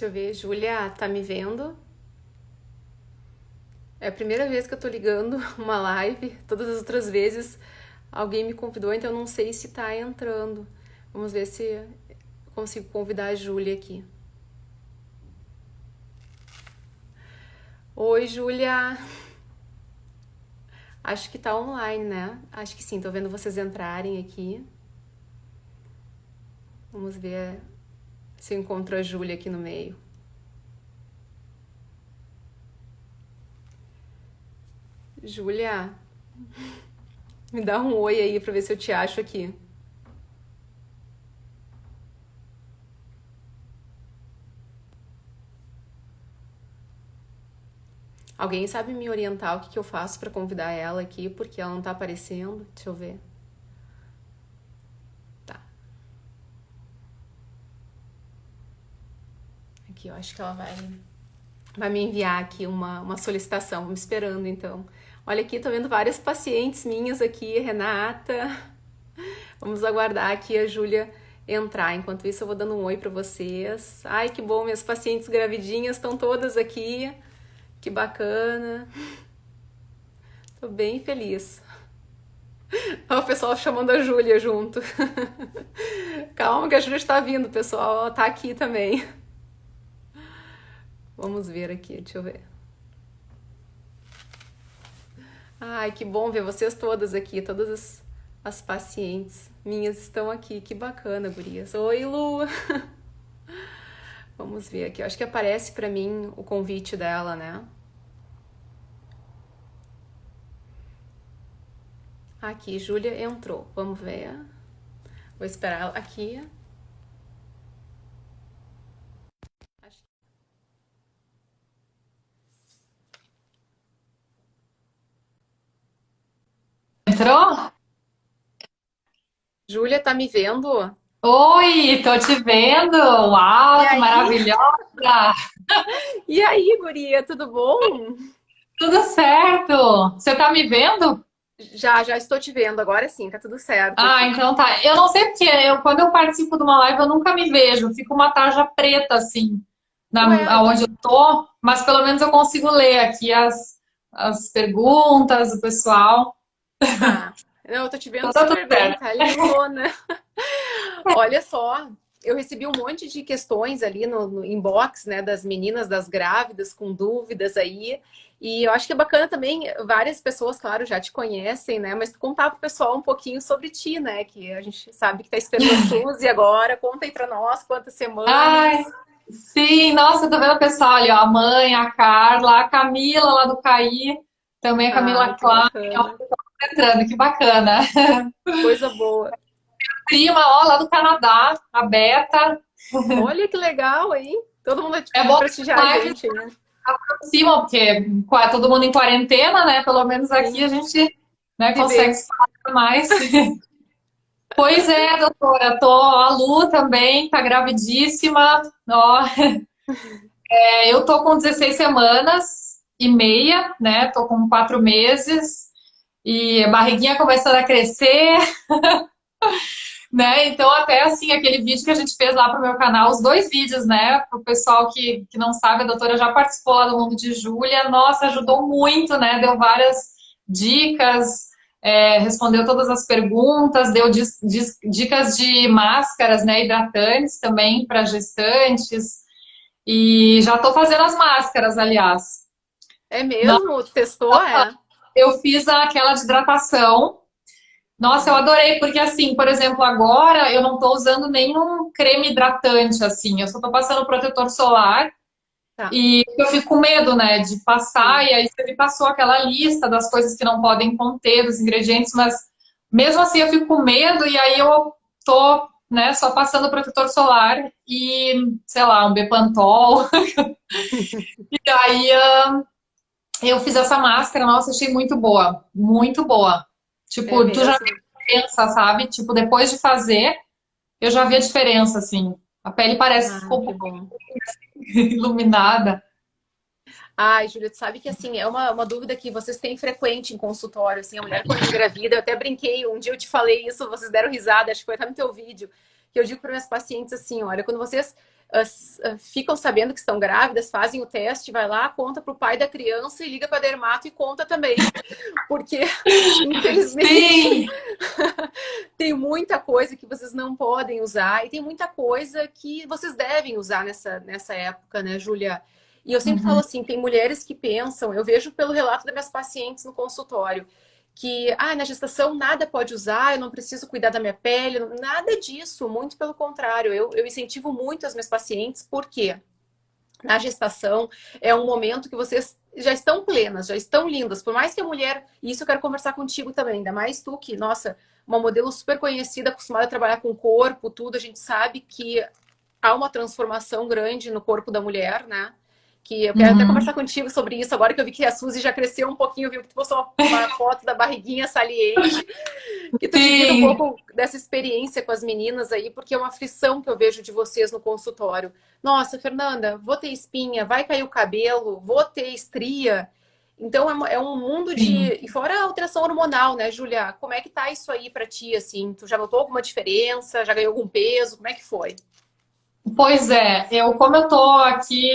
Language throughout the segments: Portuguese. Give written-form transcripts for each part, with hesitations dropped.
Deixa eu ver, Júlia, tá me vendo? É a primeira vez que eu tô ligando uma live. Todas as outras vezes alguém me convidou, então eu não sei se tá entrando. Vamos ver se eu consigo convidar a Júlia aqui. Oi, Júlia. Acho que tá online, né? Acho que sim, tô vendo vocês entrarem aqui. Vamos ver se eu encontro a Júlia aqui no meio. Júlia, me dá um oi aí pra ver se eu te acho aqui. Alguém sabe me orientar o que eu faço pra convidar ela aqui, porque ela não tá aparecendo? Deixa eu ver. Tá. Aqui, eu acho que ela vai me enviar aqui uma solicitação. Vamos esperando, então. Olha aqui, tô vendo várias pacientes minhas aqui, Renata. Vamos aguardar aqui a Júlia entrar. Enquanto isso, eu vou dando um oi pra vocês. Ai, que bom, minhas pacientes gravidinhas estão todas aqui. Que bacana. Tô bem feliz. Olha o pessoal chamando a Júlia junto. Calma que a Júlia está vindo, pessoal. Ela tá aqui também. Vamos ver aqui, deixa eu ver. Ai, que bom ver vocês todas aqui, todas as pacientes minhas estão aqui. Que bacana, gurias. Oi, Lu. Vamos ver aqui. Eu acho que aparece pra mim o convite dela, né? Aqui, Júlia entrou. Vamos ver. Vou esperar ela aqui. Acho- Entrou? Júlia, tá me vendo? Oi, tô te vendo. E Uau, que aí? maravilhosa. E aí, guria, tudo bom? Tudo certo. Você tá me vendo? Já estou te vendo. Agora sim, tá tudo certo Ah, aqui. então tá. Eu não sei porque quando eu participo de uma live eu nunca me vejo. Fica uma tarja preta assim, Ué, aonde eu tô, mas pelo menos eu consigo ler aqui as perguntas do pessoal. ah, não, eu tô te vendo Então tá tudo super bem, certo. tá lindona. Olha só, eu recebi um monte de questões ali no inbox, né, das meninas, das grávidas, com dúvidas aí. E eu acho que é bacana também, várias pessoas, claro, já te conhecem, né, mas tu contar pro pessoal um pouquinho sobre ti, né, que a gente sabe que tá esperando a Suzy agora. Conta aí pra nós quantas Ai, semanas. sim, nossa, eu tô vendo o pessoal ali, ó, a mãe, a Carla, a Camila lá do CAI, também a Ai, Camila que Klein, bacana. entrando, que bacana. Coisa boa. Prima, ó, lá do Canadá, a Beta. Olha que legal, hein? Todo mundo É vai bom que prestigiar a a live gente, né? aproxima, porque todo mundo em quarentena, né? Pelo menos aqui Sim. a gente, né, Se consegue vê. se falar mais. Pois é, doutora, a Lu também, tá gravidíssima, ó. Eu tô com 16 semanas e meia, né? Tô com 4 meses e a barriguinha começando a crescer, né? Então, até assim, aquele vídeo que a gente fez lá pro meu canal, os dois vídeos, né? Pro pessoal que não sabe, a doutora já participou lá do Mundo de Júlia. Nossa, ajudou muito, né? Deu várias dicas, respondeu todas as perguntas, deu dicas de máscaras, né? Hidratantes também para gestantes. E já tô fazendo as máscaras, aliás. É mesmo? Tu testou, é? Eu fiz aquela de hidratação. Nossa, eu adorei, porque assim, por exemplo, agora eu não tô usando nenhum creme hidratante, assim, eu só tô passando protetor solar Tá. e eu fico com medo, né, de passar, Sim. e aí você me passou aquela lista das coisas que não podem conter, dos ingredientes, mas mesmo assim eu fico com medo, e aí eu tô, né, só passando protetor solar e, sei lá, um Bepantol, e aí eu fiz essa máscara, nossa, achei muito boa, muito boa. É Tipo, tu já mesmo? pensa, sabe? Tipo, depois de fazer, eu já vi a diferença, assim. A pele parece que Ah, ficou um que pouco bom. iluminada. Ai, Júlia, tu sabe que assim, é uma dúvida que vocês têm frequente em consultório, assim, a mulher quando engravida, eu até brinquei, um dia eu te falei isso, vocês deram risada, acho que foi até no teu vídeo, que eu digo para minhas pacientes assim, olha, quando vocês ficam sabendo que estão grávidas, fazem o teste, vai lá, conta para o pai da criança e liga para a dermato e conta também. Porque, infelizmente, Sim, tem muita coisa que vocês não podem usar e tem muita coisa que vocês devem usar nessa época, né, Júlia? E eu sempre falo uhum, assim, tem mulheres que pensam, eu vejo pelo relato das minhas pacientes no consultório, que na gestação nada pode usar, eu não preciso cuidar da minha pele, nada disso, muito pelo contrário. Eu incentivo muito as minhas pacientes, porque na gestação é um momento que vocês já estão plenas, já estão lindas. Por mais que a mulher, e isso eu quero conversar contigo também, ainda mais tu que, nossa, uma modelo super conhecida, acostumada a trabalhar com o corpo, tudo, a gente sabe que há uma transformação grande no corpo da mulher, né? Que eu quero até conversar uhum. contigo sobre isso, agora que eu vi que a Suzy já cresceu um pouquinho, viu que tu postou uma foto da barriguinha saliente, que tu divida um Sim. pouco dessa experiência com as meninas aí, porque é uma aflição que eu vejo de vocês no consultório. Nossa, Fernanda, vou ter espinha, vai cair o cabelo, vou ter estria. Então é um mundo de. Sim. E fora a alteração hormonal, né, Júlia? Como é que tá isso aí pra ti, assim? Tu já notou alguma diferença? Já ganhou algum peso? Como é que foi? Pois é, como eu tô aqui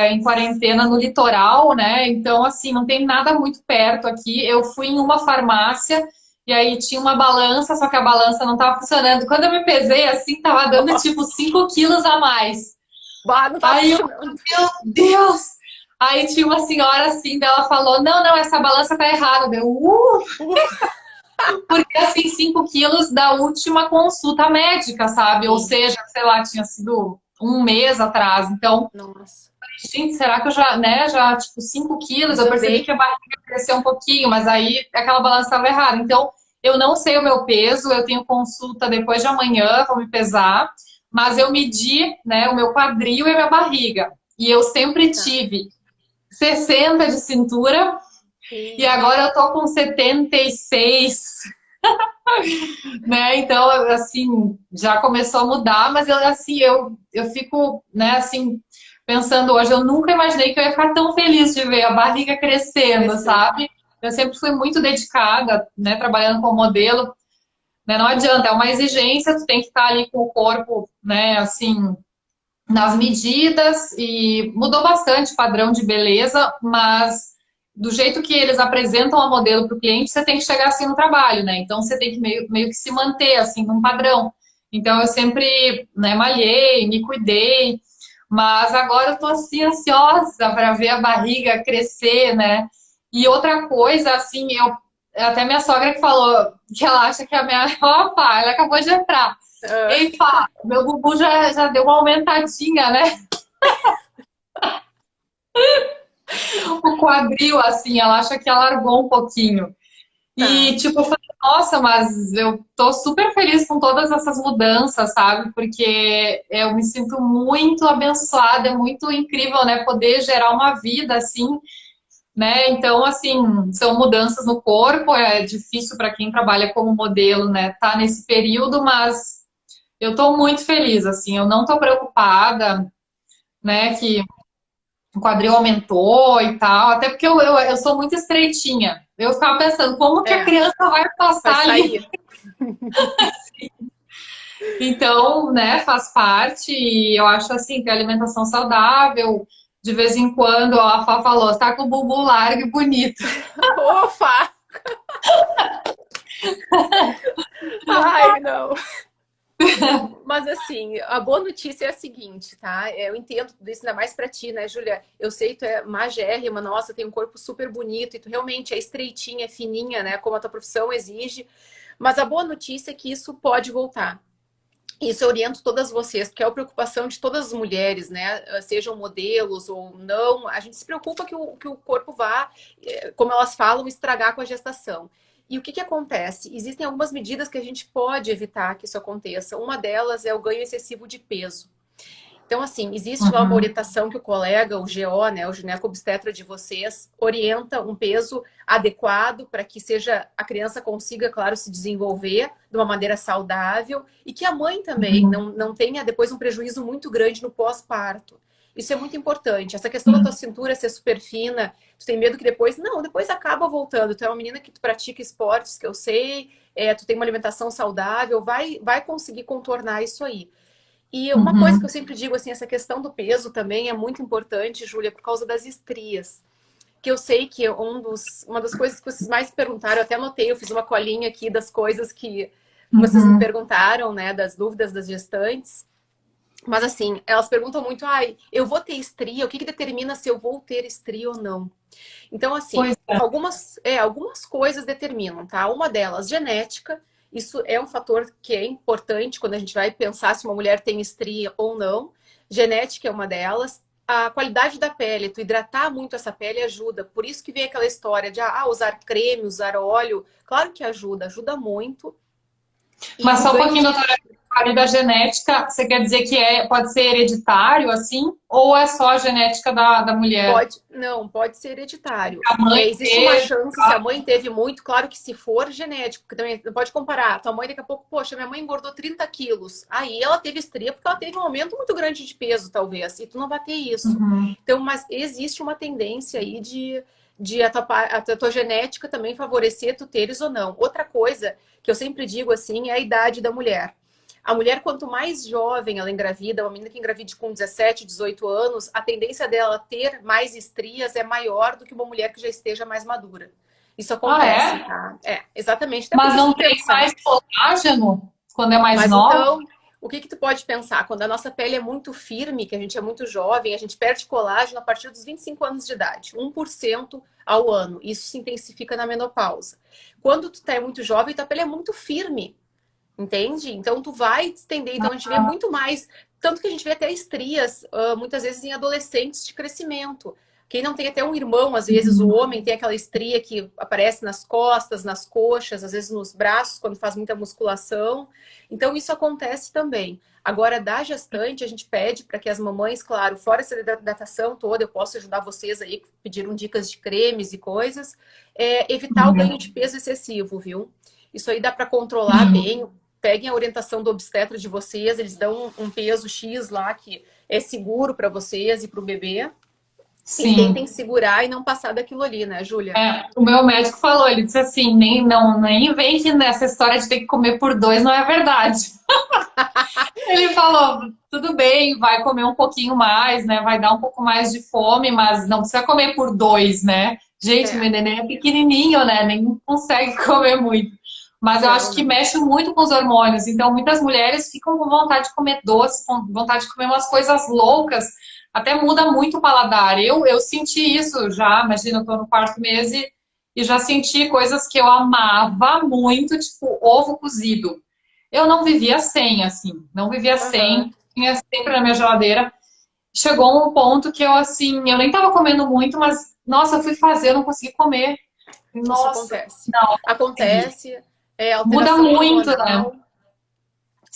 em quarentena no litoral, né? Então, assim, não tem nada muito perto aqui. Eu fui em uma farmácia e aí tinha uma balança, só que a balança não tava funcionando. Quando eu me pesei, assim, tava dando tipo 5 quilos a mais. Bah, não tá Aí eu, funcionando. meu Deus! Aí tinha uma senhora assim, dela falou: Não, não, essa balança tá errada. Porque assim, 5 quilos da última consulta médica, sabe? Ou Sim, seja, sei lá, tinha sido um mês atrás. Então, nossa. gente, será que eu já, né, já, tipo, 5 quilos? Eu percebi que Desandei. a barriga cresceu um pouquinho, mas aí aquela balança estava errada. Então, eu não sei o meu peso, eu tenho consulta depois de amanhã, vou me pesar, mas eu medi, né, o meu quadril e a minha barriga. E eu sempre Tá. tive 60 de cintura e E agora eu tô com 76, né? Então, assim, já começou a mudar, mas eu fico, né, assim, pensando hoje, eu nunca imaginei que eu ia ficar tão feliz de ver a barriga crescendo, crescer. sabe? Eu sempre fui muito dedicada, né, trabalhando como modelo, né? Não adianta, é uma exigência, tu tem que estar ali com o corpo, né, assim, nas medidas e mudou bastante o padrão de beleza, mas do jeito que eles apresentam a modelo para o cliente, você tem que chegar assim no trabalho, né? Então você tem que meio que se manter assim num padrão. Então eu sempre, né, malhei, me cuidei, mas agora eu tô assim ansiosa para ver a barriga crescer, né? E outra coisa, assim, até minha sogra que falou que ela acha que a minha, opa, ela acabou de entrar. Ah, Ei, pá, meu bumbum já deu uma aumentadinha, né? O quadril, assim, ela acha que alargou um pouquinho. tá. E, tipo, eu falei, nossa, mas eu tô super feliz com todas essas mudanças, sabe? Porque eu me sinto muito abençoada, é muito incrível, né? Poder gerar uma vida assim, né? Então, assim, são mudanças no corpo, é difícil para quem trabalha como modelo, né? Tá nesse período, mas eu tô muito feliz, assim, eu não tô preocupada, né? Que o quadril aumentou e tal, até porque eu sou muito estreitinha. Eu ficava pensando, como que a É, criança vai vai passar ali? sair. Então, né, faz parte, e eu acho assim, que a alimentação saudável, de vez em quando, ó, a Fá falou, tá com o bumbum largo e bonito. Ofa! Ai, não. Mas assim, a boa notícia é a seguinte, tá? Eu entendo tudo isso, ainda mais pra ti, né, Júlia? Eu sei que tu é magérrima, nossa, tem um corpo super bonito e tu realmente é estreitinha, é fininha, né? Como a tua profissão exige. Mas a boa notícia é que isso pode voltar. Isso eu oriento todas vocês, porque é a preocupação de todas as mulheres, né? Sejam modelos ou não, a gente se preocupa que o corpo vá, como elas falam, estragar com a gestação. E o que que acontece? Existem algumas medidas que a gente pode evitar que isso aconteça. Uma delas é o ganho excessivo de peso. Então, assim, existe lá uma Uhum, orientação que o colega, o GO, né, o gineco-obstetra de vocês, orienta um peso adequado para que seja a criança consiga, claro, se desenvolver de uma maneira saudável e que a mãe também uhum, não tenha depois um prejuízo muito grande no pós-parto. Isso é muito importante. Essa questão da tua sim. cintura ser super fina, tu tem medo que depois. Não, depois acaba voltando. Tu é uma menina que tu pratica esportes, que eu sei, tu tem uma alimentação saudável, vai conseguir contornar isso aí. E uma coisa que eu Uhum. sempre digo, assim, essa questão do peso também é muito importante, Júlia, por causa das estrias. Que eu sei que uma das coisas que vocês mais perguntaram, eu até anotei, eu fiz uma colinha aqui das coisas que vocês me Uhum. perguntaram, né, das dúvidas das gestantes. Mas assim, elas perguntam muito, ai, eu vou ter estria, o que que determina se eu vou ter estria ou não? Então, assim, Pois é. algumas coisas determinam, tá? Uma delas, genética. Isso é um fator que é importante quando a gente vai pensar se uma mulher tem estria ou não. Genética é uma delas. A qualidade da pele, tu hidratar muito essa pele ajuda. Por isso que vem aquela história de usar creme, usar óleo. Claro que ajuda, ajuda muito. E Mas o só um ganho pouquinho, de doutora, ali da genética, você quer dizer que pode ser hereditário, assim? Ou é só a genética da mulher? Pode, não, pode ser hereditário. A mãe Existe uma teve. chance, se a mãe teve muito, claro que se for genético, porque também não pode comparar. Tua mãe daqui a pouco, poxa, minha mãe engordou 30 quilos. Aí ela teve estria porque ela teve um aumento muito grande de peso, talvez, e tu não vai ter isso. Uhum. Então, mas existe uma tendência aí de a tua genética também favorecer tu teres ou não. Outra coisa que eu sempre digo assim é a idade da mulher. A mulher, quanto mais jovem ela engravida, uma menina que engravide com 17, 18 anos, a tendência dela ter mais estrias é maior do que uma mulher que já esteja mais madura. Isso Ah, acontece, é? tá? É, exatamente. Até Mas porque se não tu tem mais pensar, colágeno quando é mais mas nova? então, o que que tu pode pensar? Quando a nossa pele é muito firme, que a gente é muito jovem, a gente perde colágeno a partir dos 25 anos de idade, 1% ao ano. Isso se intensifica na menopausa. Quando tu tá muito jovem, tua pele é muito firme. Entende? Então tu vai estender. Então a gente vê muito mais. Tanto que a gente vê até estrias, muitas vezes em adolescentes de crescimento. Quem não tem até um irmão, às vezes o Uhum. homem tem aquela estria que aparece nas costas, nas coxas, às vezes nos braços, quando faz muita musculação. Então isso acontece também. Agora, da gestante, a gente pede para que as mamães, claro, fora essa hidratação toda, eu posso ajudar vocês aí, que pediram dicas de cremes e coisas, evitar o ganho Uhum. de peso excessivo, viu? Isso aí dá para controlar Sim, bem. Peguem a orientação do obstetra de vocês, eles dão um peso X lá que é seguro para vocês e para o bebê. E tentem sim. segurar e não passar daquilo ali, né, Júlia? É, o meu médico falou, ele disse assim, nem invente nessa história de ter que comer por dois, não é verdade. Ele falou, tudo bem, vai comer um pouquinho mais, né? Vai dar um pouco mais de fome, mas não precisa comer por dois, né? Gente, meu É, neném é pequenininho, né? Nem consegue comer muito. Mas eu não, acho que não. mexe muito com os hormônios. Então, muitas mulheres ficam com vontade de comer doce, com vontade de comer umas coisas loucas. Até muda muito o paladar. Eu senti isso já, imagina, eu tô no quarto mês e já senti coisas que eu amava muito, tipo ovo cozido. Eu não vivia sem, assim, não vivia sem, Aham, tinha sempre na minha geladeira. Chegou um ponto que eu, assim, eu nem tava comendo muito, mas, nossa, eu fui fazer, eu não consegui comer. isso Nossa, acontece. não consegui. Acontece, Muda alteração muito, né? hormonal.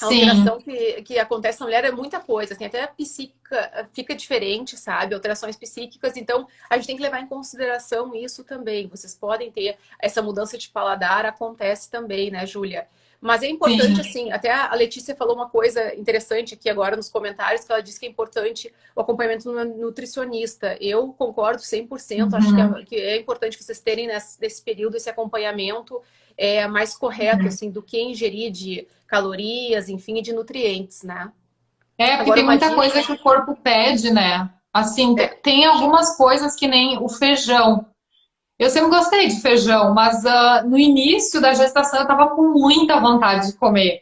A Sim. alteração que acontece na mulher é muita coisa, assim, até a psíquica fica diferente, sabe? Alterações psíquicas, então a gente tem que levar em consideração isso também. Vocês podem ter essa mudança de paladar, acontece também, né, Júlia? Mas é importante, Sim. assim, até a Letícia falou uma coisa interessante aqui agora nos comentários, que ela disse que é importante o acompanhamento no nutricionista. Eu concordo 100%, acho Uhum. que é importante vocês terem nesse período esse acompanhamento mais correto, assim, do que ingerir de calorias, enfim, e de nutrientes, né? É, porque Agora, tem uma muita coisa dica. que o corpo pede, né? Assim, É, tem algumas coisas que nem o feijão. Eu sempre gostei de feijão, mas no início da gestação eu tava com muita vontade de comer.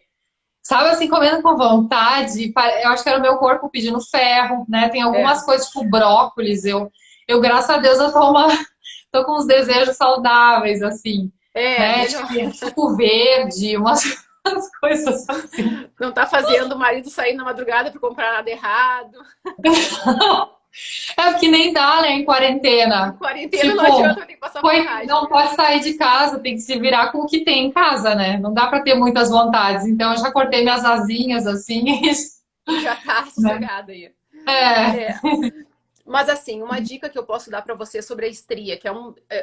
Sabe assim, comendo com vontade, eu acho que era o meu corpo pedindo ferro, né? Tem é, algumas coisas, tipo brócolis, eu graças a Deus, tô com uns desejos saudáveis, assim, né? melhor. Tipo, suco verde, umas coisas assim. Não tá fazendo o marido sair na madrugada para comprar nada errado. É porque nem dá, né, em Em quarentena. quarentena não Tipo, adianta, tem que passar vontade não mesmo. pode sair de casa, tem que se virar com o que tem em casa, né? Não dá pra ter muitas vontades. Então, eu já cortei minhas asinhas, assim, E já tá né? sossegada aí. É. É. Mas assim, uma dica que eu posso dar para você sobre a estria, que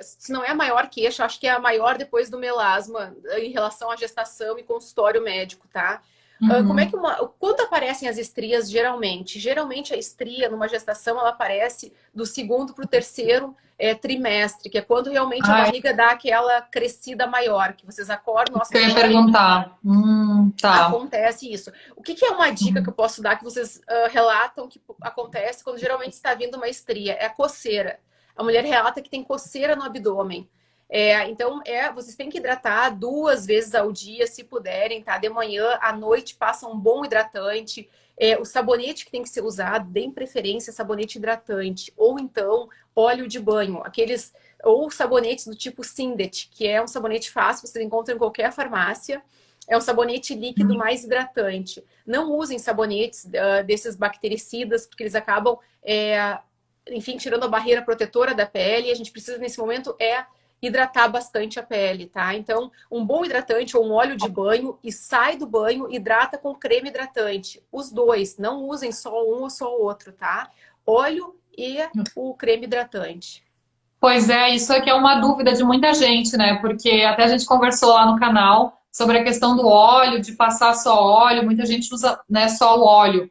se não é a maior queixa, acho que é a maior depois do melasma em relação à gestação e consultório médico, tá? Como é que Uhum. quando aparecem as estrias, geralmente? Geralmente a estria, numa gestação, ela aparece do segundo para o terceiro trimestre, que é quando realmente a Ai, barriga dá aquela crescida maior, que vocês acordam, isso nossa, que eu ia dói. perguntar. Tá. Acontece isso. O que que é uma dica que eu posso dar que vocês relatam que acontece quando geralmente está vindo uma estria? É a coceira. A mulher relata que tem coceira no abdômen. Então, vocês têm que hidratar 2 vezes ao dia, se puderem, tá? De manhã, à noite, passa um bom hidratante. O sabonete que tem que ser usado, deem preferência sabonete hidratante. Ou então, óleo de banho. Ou sabonetes do tipo Sindet, que é um sabonete fácil, vocês encontram em qualquer farmácia. É um sabonete líquido mais hidratante. Não usem sabonetes desses bactericidas, porque eles acabam, enfim, tirando a barreira protetora da pele. E a gente precisa, nesse momento, hidratar bastante a pele, tá? Então, um bom hidratante ou um óleo de banho e sai do banho, hidrata com creme hidratante. Os dois, não usem só um ou só o outro, tá? Óleo e o creme hidratante. Pois é, isso aqui é uma dúvida de muita gente, né? Porque até a gente conversou lá no canal sobre a questão do óleo, de passar só óleo, muita gente usa, né, só o óleo.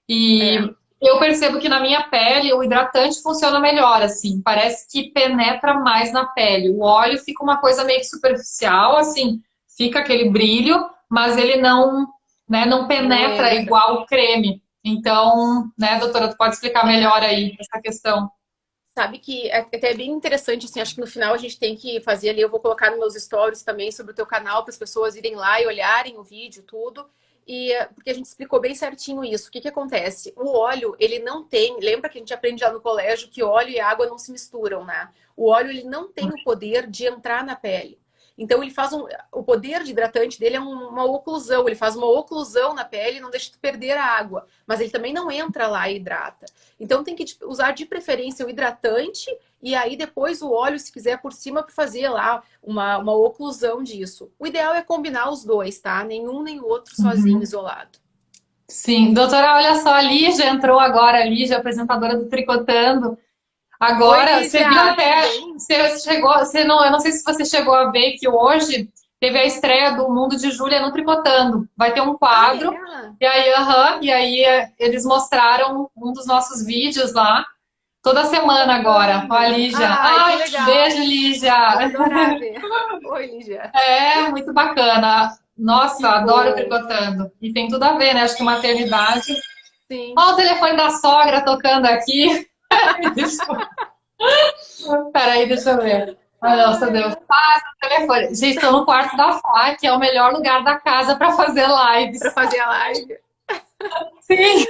E É, eu percebo que na minha pele o hidratante funciona melhor, assim, parece que penetra mais na pele. O óleo fica uma coisa meio que superficial, assim, fica aquele brilho, mas ele não, né, não não penetra entra. igual o creme. Então, né, doutora, tu pode explicar É, melhor aí essa questão? Sabe que é até bem interessante, assim, acho que no final a gente tem que fazer ali, eu vou colocar nos meus stories também sobre o teu canal para as pessoas irem lá e olharem o vídeo, tudo. Porque a gente explicou bem certinho isso. O que que acontece? O óleo, ele não tem, lembra que a gente aprende lá no colégio que óleo e água não se misturam, né? O óleo ele não tem o poder de entrar na pele. Então ele faz o poder de hidratante dele é uma oclusão, ele faz uma oclusão na pele e não deixa tu perder a água, mas ele também não entra lá e hidrata. Então tem que usar de preferência o hidratante e aí depois o óleo, se quiser, por cima para fazer lá uma oclusão disso. O ideal é combinar os dois, tá? Nenhum nem o outro sozinho, Uhum. isolado. Sim, doutora, olha só, a Lígia entrou agora, a Lígia, apresentadora do Tricotando. Oi, Agora, você viu Lídia, tudo até, bem? você chegou, você não, eu não sei se você chegou a ver que hoje teve a estreia do Mundo de Júlia no Tricotando. Vai ter um Ah, quadro, é? e aí, eles mostraram um dos nossos vídeos lá, toda semana agora, com a Bacana. Lígia. Ai, que Ai, beijo, legal. Vou Lígia! adorar ver. Oi, Lídia. É, muito bacana. Nossa, Que adoro bom. Tricotando. E tem tudo a ver, né? Acho que maternidade. Sim. Olha o telefone da sogra tocando aqui. Peraí, deixa eu ver. Ai, nossa, Ai, Deus. Passa o telefone. Gente, estou no quarto da Fá, que é o melhor lugar da casa para fazer para lives. fazer a live. Sim.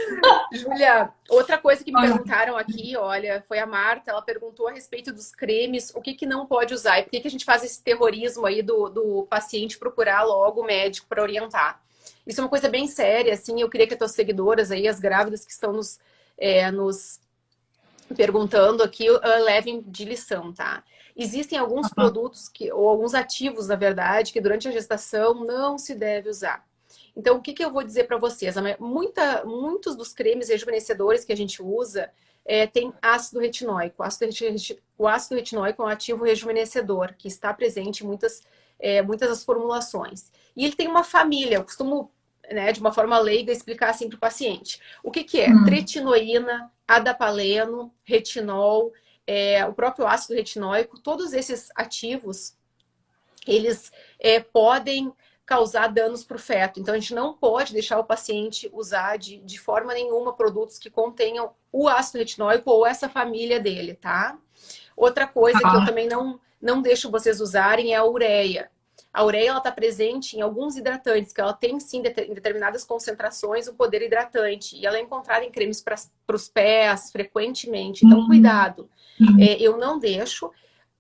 Júlia, outra coisa que me perguntaram aqui, olha, foi a Marta, ela perguntou a respeito dos cremes, o que que não pode usar e por que que a gente faz esse terrorismo aí do paciente procurar logo o médico para orientar. Isso é uma coisa bem séria, assim, eu queria que as tuas seguidoras aí, as grávidas que estão nos perguntando aqui, levem de lição, tá? Existem alguns produtos ou alguns ativos, na verdade, que durante a gestação não se deve usar. Então, o que que eu vou dizer para vocês? Muitos dos cremes rejuvenescedores que a gente usa tem ácido retinóico. O ácido retinóico é um ativo rejuvenescedor que está presente em muitas das formulações. E ele tem uma família, eu costumo, né, de uma forma leiga, explicar assim para o paciente. O que que é? Hum, Tretinoína, adapaleno, retinol, o próprio ácido retinóico, todos esses ativos, eles podem causar danos para o feto. Então, a gente não pode deixar o paciente usar de forma nenhuma produtos que contenham o ácido retinóico ou essa família dele, tá? Outra coisa que eu tá. também não deixo vocês usarem é a ureia. A ureia está presente em alguns hidratantes, que ela tem sim, em determinadas concentrações, o poder hidratante. E ela é encontrada em cremes para os pés frequentemente. Então, Hum, cuidado. Eu não deixo.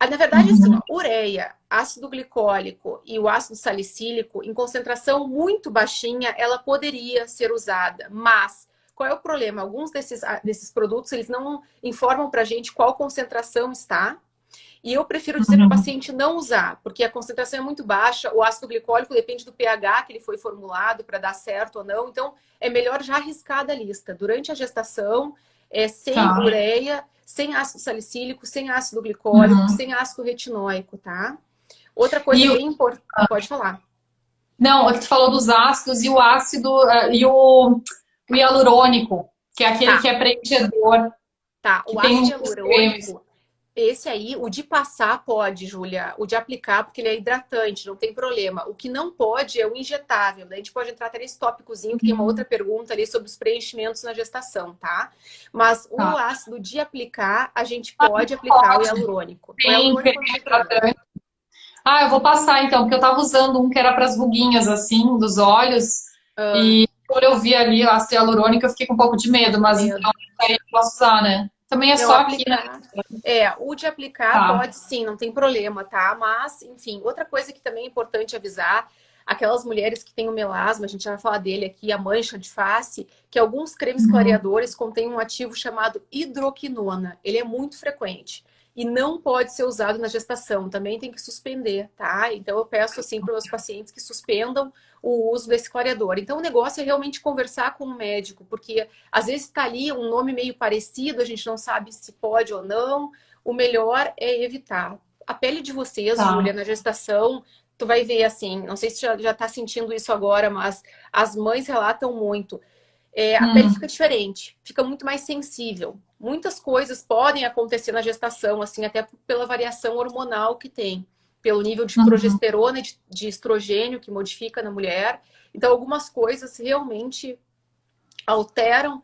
Na verdade, assim, ó, uhum, ureia, ácido glicólico e o ácido salicílico, em concentração muito baixinha, ela poderia ser usada. Mas qual é o problema? Alguns desses produtos, eles não informam para a gente qual concentração está. E eu prefiro dizer para o uhum. paciente não usar, porque a concentração é muito baixa, o ácido glicólico depende do pH que ele foi formulado para dar certo ou não. Então, é melhor já arriscar da lista. Durante a gestação, sem Tá. ureia, sem ácido salicílico, sem ácido glicólico, Uhum. sem ácido retinóico, tá? Outra E coisa bem importante. Pode falar. Não, é que tu falou dos ácidos e o ácido e o hialurônico, que é aquele Tá, que é preenchedor, tá. que O tem ácido uns cremes. hialurônico, esse aí, o de passar pode, Júlia. O de aplicar, porque ele é hidratante, não tem problema. O que não pode é o injetável. Daí a gente pode entrar até nesse tópicozinho, que tem uma outra pergunta ali sobre os preenchimentos na gestação, tá? Mas o Tá. ácido de aplicar, a gente pode aplicar o Pode, hialurônico. O tem hialurônico não tem problema. hidratante. Ah, eu vou passar então, porque eu tava usando um que era para as ruguinhas, assim, dos olhos, Ah, e quando eu vi ali o ácido hialurônico, eu fiquei com um pouco de medo, mas então medo. aí eu posso usar, né? Também é Não, só aqui, né? aplicar. É, o de aplicar Tá. pode sim, não tem problema, tá? Mas, enfim, outra coisa que também é importante avisar, aquelas mulheres que têm o melasma, a gente já vai falar dele aqui, a mancha de face, que alguns cremes Uhum. clareadores contêm um ativo chamado hidroquinona. Ele é muito frequente e não pode ser usado na gestação, também tem que suspender, tá? Então eu peço assim para os meus pacientes que suspendam o uso desse clareador. Então o negócio é realmente conversar com o médico, porque às vezes está ali um nome meio parecido, a gente não sabe se pode ou não. O melhor é evitar. A pele de vocês, Júlia, Tá. na gestação, tu vai ver assim, não sei se já tá sentindo isso agora, mas as mães relatam muito. A pele fica Hum. diferente, fica muito mais sensível. Muitas coisas podem acontecer na gestação, assim, até pela variação hormonal que tem, pelo nível de Uhum. progesterona e de estrogênio que modifica na mulher. Então, algumas coisas realmente alteram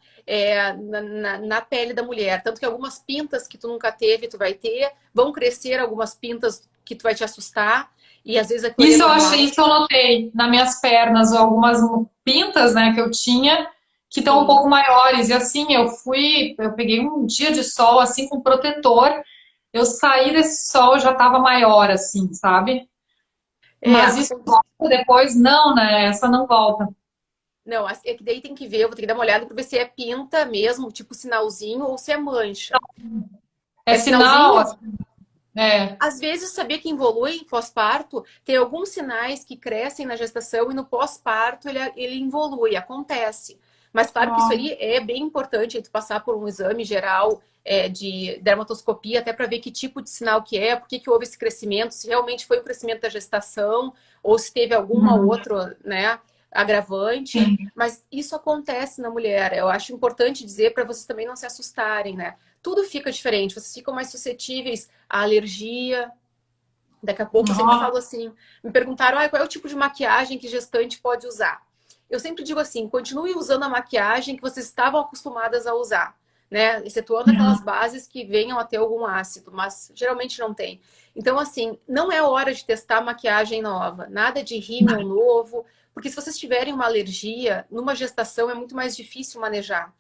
na pele da mulher. Tanto que algumas pintas que tu nunca teve, tu vai ter, vão crescer algumas pintas que tu vai te assustar, e às vezes aquilo ali é Isso eu achei, normal. isso eu notei nas minhas pernas, ou algumas pintas, né, que eu tinha, que estão um Sim. pouco maiores. E assim, eu peguei um dia de sol, assim, com protetor, eu saí desse sol, já tava maior, assim, sabe? É, Mas isso volta depois? Não, né? Essa não volta. não, é que daí tem que ver, eu vou ter que dar uma olhada para ver se é pinta mesmo, tipo sinalzinho, ou se é mancha. É É sinal, sinalzinho? assim, é. Às vezes, sabia que involui pós-parto? Tem alguns sinais que crescem na gestação e no pós-parto ele involui, acontece. Mas claro que isso Ó, aí é bem importante, tu passar por um exame geral de dermatoscopia, até para ver que tipo de sinal que é, por que que houve esse crescimento, se realmente foi o crescimento da gestação, ou se teve alguma uhum, outra, né, agravante. sim. Mas isso acontece na mulher. Eu acho importante dizer para vocês também não se assustarem, né? Tudo fica diferente, vocês ficam mais suscetíveis à alergia. Daqui a pouco eu sempre Ó, falo assim, me perguntaram, qual é o tipo de maquiagem que gestante pode usar? Eu sempre digo assim, continue usando a maquiagem que vocês estavam acostumadas a usar, né? Excetuando aquelas uhum, bases que venham a ter algum ácido, mas geralmente não tem. Então, assim, não é hora de testar maquiagem nova, nada de rímel novo, porque se vocês tiverem uma alergia, numa gestação é muito mais difícil manejar.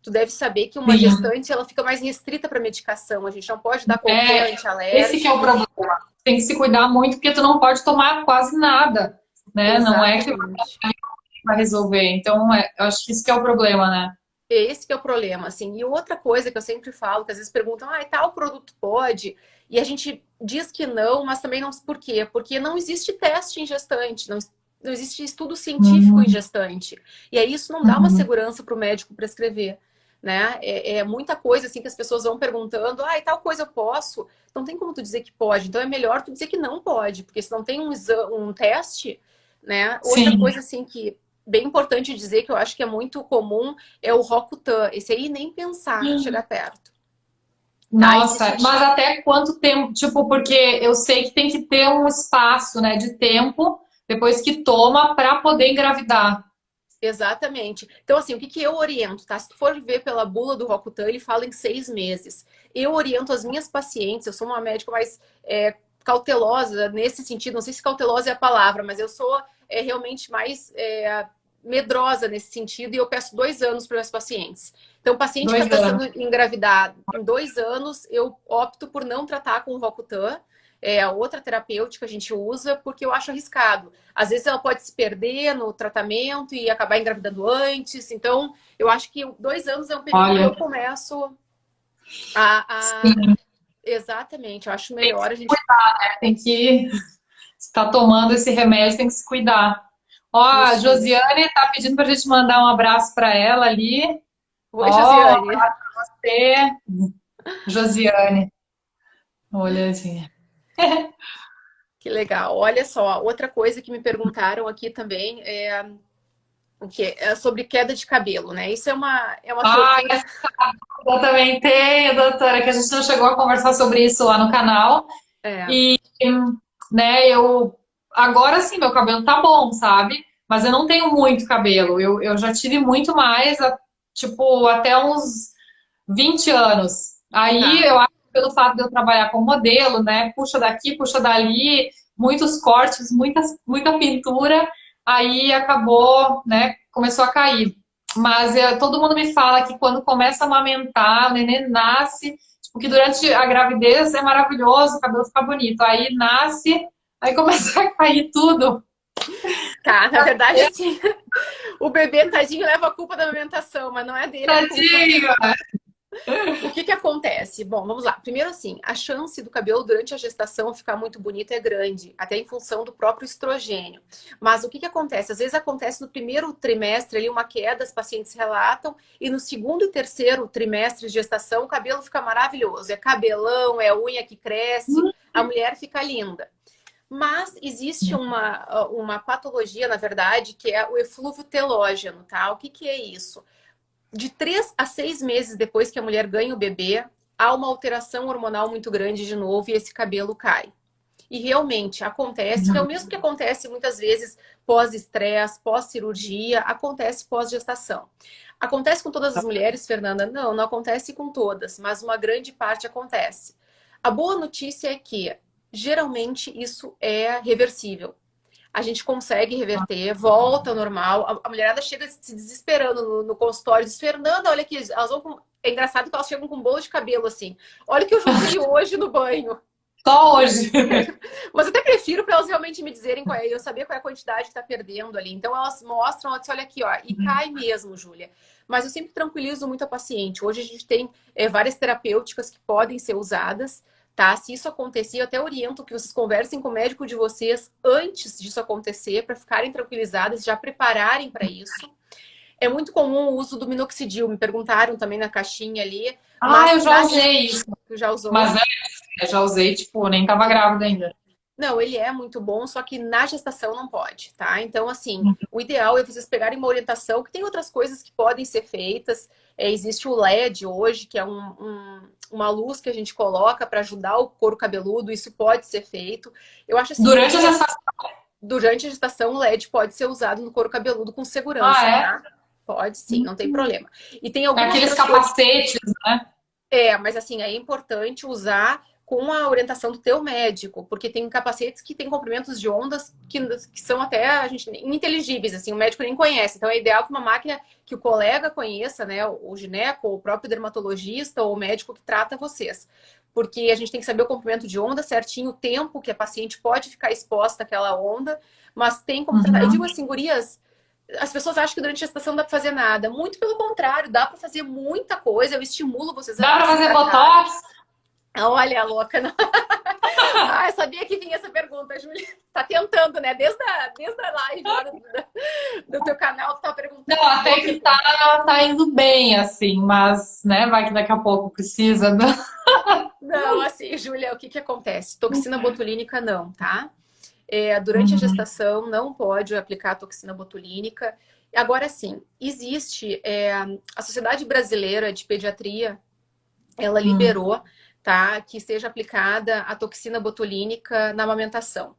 Tu deve saber que uma sim. gestante ela fica mais restrita para medicação. A gente não pode dar qualquer É, esse que é o antialérgico. problema. Tem que se cuidar muito, porque tu não pode tomar quase nada, né? Não é que Exatamente. vai resolver. Então, eu acho que isso que é o problema, né? Esse que é o problema, assim. E outra coisa que eu sempre falo, que às vezes perguntam, tal produto pode? E a gente diz que não, mas também não. Por quê? Porque não existe teste em gestante, não existe estudo científico em Uhum, gestante. E aí isso não dá uma uhum. segurança para o médico prescrever, né? É muita coisa assim que as pessoas vão perguntando, e tal coisa eu posso. Não tem como tu dizer que pode. Então é melhor tu dizer que não pode, porque se não tem um teste, né? Outra Sim. coisa assim que bem importante dizer que eu acho que é muito comum é o Rocutan. Esse aí nem pensar, chegar perto. Tá? Nossa, Existe. mas até quanto tempo? Tipo, porque eu sei que tem que ter um espaço, né, de tempo depois que toma para poder engravidar. Exatamente. Então, assim, o que que eu oriento, tá? Se tu for ver pela bula do Rocutan, ele fala em 6 meses. Eu oriento as minhas pacientes, eu sou uma médica mais cautelosa nesse sentido, não sei se cautelosa é a palavra, mas eu sou realmente mais medrosa nesse sentido e eu peço 2 anos para meus pacientes. Então, o paciente que está Dois pensando anos. em engravidar em 2 anos, eu opto por não tratar com o Rocutan. É a outra terapêutica a gente usa porque eu acho arriscado. Às vezes ela pode se perder no tratamento e acabar engravidando antes. Então, eu acho que 2 anos é um período que Olha, eu começo a... Exatamente, eu acho melhor a gente. tem que estar tomando esse remédio, tem que se cuidar. Ó, a Isso mesmo. Josiane tá pedindo pra gente mandar um abraço para ela ali. Oi, Ó, Josiane. você, Josiane. Olha assim. Que legal. Olha só, outra coisa que me perguntaram aqui também é o que é sobre queda de cabelo, né? Isso é uma Ah, tortura. eu também tenho, doutora, que a gente não chegou a conversar sobre isso lá no canal. É, E, né, eu agora sim, meu cabelo tá bom, sabe? Mas eu não tenho muito cabelo. Eu já tive muito mais, tipo, até uns 20 anos. Aí tá. eu acho que pelo fato de eu trabalhar como modelo, né? Puxa daqui, puxa dali, muitos cortes, muita pintura, aí acabou, né? Começou a cair. Mas todo mundo me fala que quando começa a amamentar, o neném nasce, tipo, que durante a gravidez é maravilhoso, o cabelo fica bonito. Aí nasce, aí começa a cair tudo. Tá, na verdade, assim, o bebê, tadinho, leva a culpa da amamentação, mas não é dele a culpa. Tadinho! O que que acontece? Bom, vamos lá. Primeiro, assim, a chance do cabelo durante a gestação ficar muito bonito é grande, até em função do próprio estrogênio. Mas o que que acontece? Às vezes acontece no primeiro trimestre ali uma queda, as pacientes relatam, e no segundo e terceiro trimestre de gestação o cabelo fica maravilhoso. É cabelão, é unha que cresce, a mulher fica linda. Mas existe uma patologia, na verdade, que é o eflúvio telógeno, tá? O que que é isso? De 3 a 6 meses depois que a mulher ganha o bebê, há uma alteração hormonal muito grande de novo e esse cabelo cai. E realmente acontece, que é o mesmo que acontece muitas vezes pós-estresse, pós-cirurgia, acontece pós-gestação. Acontece com todas as mulheres, Fernanda? Não, não acontece com todas, mas uma grande parte acontece. A boa notícia é que geralmente isso é reversível. A gente consegue reverter, volta ao normal. A mulherada chega se desesperando no consultório, diz, Fernanda, olha aqui, elas vão com... É engraçado que elas chegam com um bolo de cabelo assim. Olha o que eu juntei hoje no banho. Só E hoje. eles... Mas eu até prefiro para elas realmente me dizerem qual é, eu saber qual é a quantidade que está perdendo ali. Então elas mostram, elas dizem, olha aqui, ó, e cai mesmo, Júlia. Mas eu sempre tranquilizo muito a paciente. Hoje a gente tem várias terapêuticas que podem ser usadas, tá? Se isso acontecer, eu até oriento que vocês conversem com o médico de vocês antes disso acontecer, para ficarem tranquilizadas, já prepararem para isso. É muito comum o uso do minoxidil, me perguntaram também na caixinha ali, Ah, mas eu já usei isso. tu já usou? Mas eu já usei, tipo, nem tava grávida ainda. Não, ele é muito bom, só que na gestação não pode, tá? Então, assim, o ideal é vocês pegarem uma orientação, que tem outras coisas que podem ser feitas. Existe o LED hoje, que é uma luz que a gente coloca para ajudar o couro cabeludo, isso pode ser feito. Eu acho assim, Durante a gestação. durante a gestação, o LED pode ser usado no couro cabeludo com Ah, segurança, é? tá? Pode sim, não tem problema. E tem algumas Aqueles outras coisas. capacetes, né? Mas assim, é importante usar com a orientação do teu médico, porque tem capacetes que têm comprimentos de ondas que são até a gente ininteligíveis, assim, o médico nem conhece. Então é ideal que uma máquina que o colega conheça, né, o gineco, ou o próprio dermatologista ou o médico que trata vocês. Porque a gente tem que saber o comprimento de onda certinho, o tempo que a paciente pode ficar exposta àquela onda, mas tem como tratar. Eu digo assim, gurias, as pessoas acham que durante a gestação não dá pra fazer nada. Muito pelo contrário, dá pra fazer muita coisa. Eu estimulo vocês Dá pra a se fazer tratarem. botox? Olha, a louca. Não. Ah, eu sabia que vinha essa pergunta, Júlia. Tá tentando, né? Desde a live lá do teu canal, tu tá perguntando. Não, até que tá indo bem, assim, mas, né, vai que daqui a pouco precisa. Não, assim, Júlia, o que que acontece? Toxina botulínica não, tá? Durante a Uhum. gestação não pode aplicar toxina botulínica. Agora sim, existe a Sociedade Brasileira de Pediatria, ela Hum. liberou, tá, que seja aplicada a toxina botulínica na amamentação.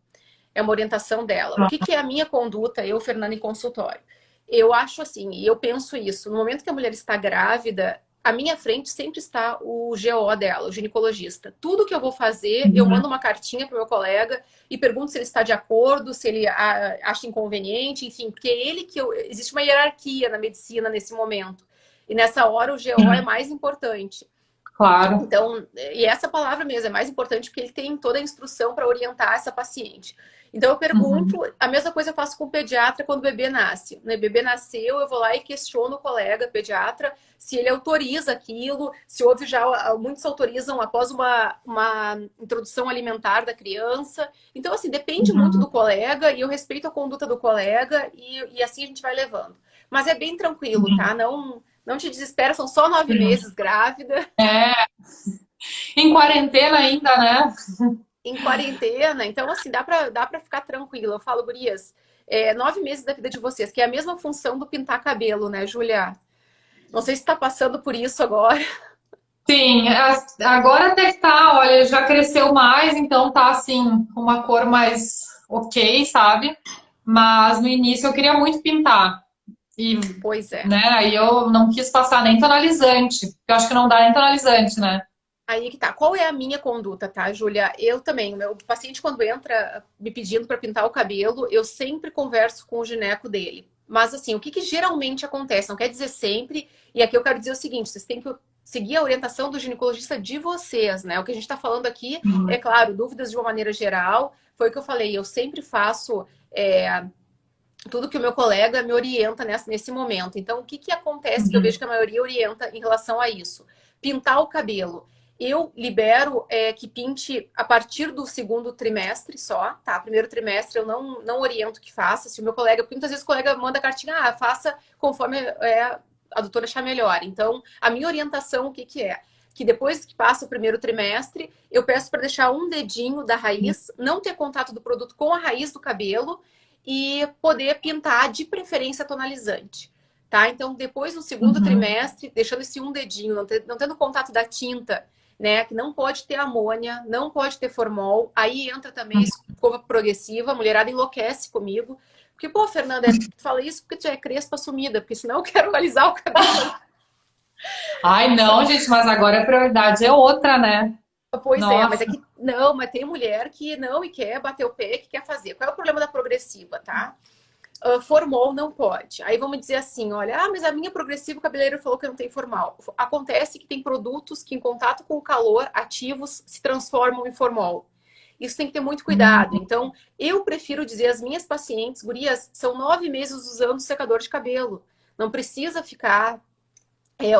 É uma orientação dela. O que que é a minha conduta, eu, Fernanda, em consultório? Eu acho assim, e eu penso isso, no momento que a mulher está grávida, à minha frente sempre está o GO dela, o ginecologista. Tudo que eu vou fazer, eu Uhum. mando uma cartinha para o meu colega e pergunto se ele está de acordo, se ele acha inconveniente, enfim, porque é ele que existe uma hierarquia na medicina nesse momento. E nessa hora o GO é mais importante. Claro. Então, e essa palavra mesmo é mais importante porque ele tem toda a instrução para orientar essa paciente. Então, eu Uhum. pergunto, a mesma coisa eu faço com o pediatra quando o bebê nasce. O bebê nasceu, eu vou lá e questiono o colega pediatra se ele autoriza aquilo, se houve já, muitos autorizam após uma introdução alimentar da criança. Então, assim, depende muito Uhum. do colega e eu respeito a conduta do colega e assim a gente vai levando. Mas é bem tranquilo, tá? Uhum. Não te desespera, são só 9 meses grávida. É, em quarentena ainda, né? em quarentena, então assim, dá pra ficar tranquila. Eu falo, gurias, 9 meses da vida de vocês, que é a mesma função do pintar cabelo, né, Júlia? Não sei se tá passando por isso agora. Sim, agora até que tá, olha, já cresceu mais, então tá assim, com uma cor mais ok, sabe? Mas no início eu queria muito pintar. E, Pois é. né, aí eu não quis passar nem tonalizante, porque eu acho que não dá nem tonalizante, né? Aí que tá. Qual é a minha conduta, tá, Júlia? Eu também, o meu paciente quando entra me pedindo para pintar o cabelo, eu sempre converso com o gineco dele. Mas assim, o que que geralmente acontece? Não quer dizer sempre, e aqui eu quero dizer o seguinte, vocês têm que seguir a orientação do ginecologista de vocês, né? O que a gente está falando aqui é, claro, dúvidas de uma maneira geral. Foi o que eu falei, eu sempre faço tudo que o meu colega me orienta nesse momento. Então, o que que acontece que eu vejo Uhum. que a maioria orienta em relação a isso? Pintar o cabelo. Eu libero que pinte a partir do segundo trimestre só, tá? Primeiro trimestre eu não oriento que faça. Se o meu colega, porque muitas vezes o colega manda cartinha, faça conforme a doutora achar melhor. Então, a minha orientação, o que que é? Que depois que passa o primeiro trimestre, eu peço para deixar um dedinho da raiz, não ter contato do produto com a raiz do cabelo e poder pintar de preferência tonalizante. Tá? Então, depois no segundo Uhum. trimestre, deixando esse um dedinho, não tendo contato da tinta, né? Que não pode ter amônia, não pode ter formol. Aí entra também a escova progressiva, a mulherada enlouquece comigo. Porque, pô, Fernanda, tu fala isso porque tu é crespa sumida, porque senão eu quero alisar o cabelo. Ai, não, gente, mas agora a prioridade é outra, né? Pois é, mas Nossa. é que não, mas tem mulher que não e quer bater o pé, que quer fazer. Qual é o problema da progressiva, tá? Formol não pode. Aí vamos dizer assim, olha, mas a minha progressiva o cabeleireiro falou que não tem formal. Acontece que tem produtos que em contato com o calor ativos se transformam em formol. Isso tem que ter muito cuidado. Então, eu prefiro dizer às minhas pacientes, gurias, são 9 meses usando secador de cabelo. Não precisa ficar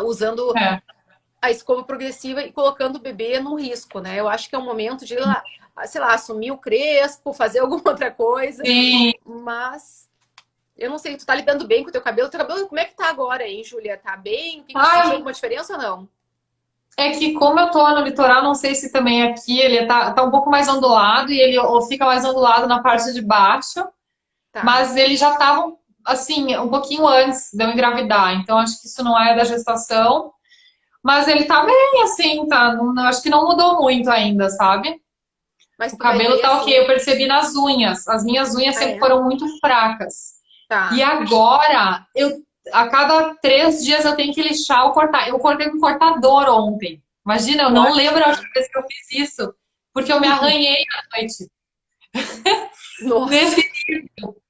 usando É. a escova progressiva e colocando o bebê num risco, né? Eu acho que é um momento de, lá, sei lá, assumir o crespo, fazer alguma outra coisa, Sim. mas eu não sei, tu tá lidando bem com o teu cabelo? Teu cabelo, como é que tá agora, hein, Júlia? Tá bem? O que que tu sentiu Ai, alguma diferença ou não? é que como eu tô no litoral, não sei se também aqui ele tá um pouco mais ondulado e ele ou fica mais ondulado na parte de baixo, Tá. mas ele já tava assim, um pouquinho antes de eu engravidar, então acho que isso não é da gestação, mas ele tá bem assim, tá? Acho que não mudou muito ainda, sabe? Mas O tu vai cabelo ver tá ok, assim. eu percebi nas unhas. As minhas unhas Ah, sempre é? foram muito fracas. E Tá. agora, a cada 3 dias eu tenho que lixar ou cortar. Eu cortei com cortador ontem. Imagina, eu Tu não acha? lembro a última vez que eu fiz isso, porque eu me arranhei à noite. Nossa. Nesse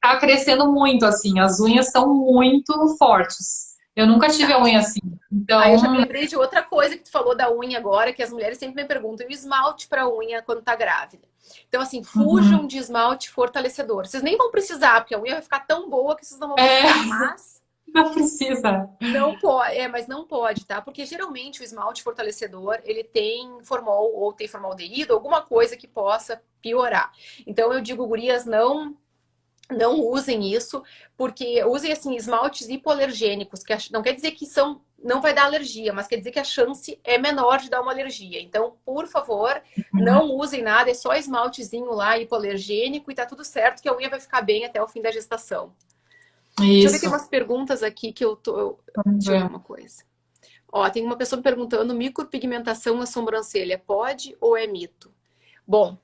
tá crescendo muito, assim. As unhas estão muito fortes. Eu nunca tive a Tá. unha assim. Aí eu já me Então, lembrei de outra coisa que tu falou da unha agora, que as mulheres sempre me perguntam, e o esmalte para unha quando tá grávida? Então, assim, fujam uhum. de esmalte fortalecedor. Vocês nem vão precisar, porque a unha vai ficar tão boa que vocês não vão precisar. É, Mas não precisa. não pode, mas não pode, tá? Porque geralmente o esmalte fortalecedor, ele tem formol ou tem formaldeído, alguma coisa que possa piorar. Então eu digo, gurias, não usem isso, porque usem assim esmaltes hipoalergênicos, que não quer dizer que não vai dar alergia, mas quer dizer que a chance é menor de dar uma alergia. Então, por favor, não usem nada, é só esmaltezinho lá hipoalergênico e tá tudo certo que a unha vai ficar bem até o fim da gestação. Deixa eu ver, tem Isso. umas perguntas aqui que eu tô. Vamos Deixa eu ver ver. uma coisa. Ó, tem uma pessoa me perguntando: micropigmentação na sobrancelha pode ou é mito? Bom,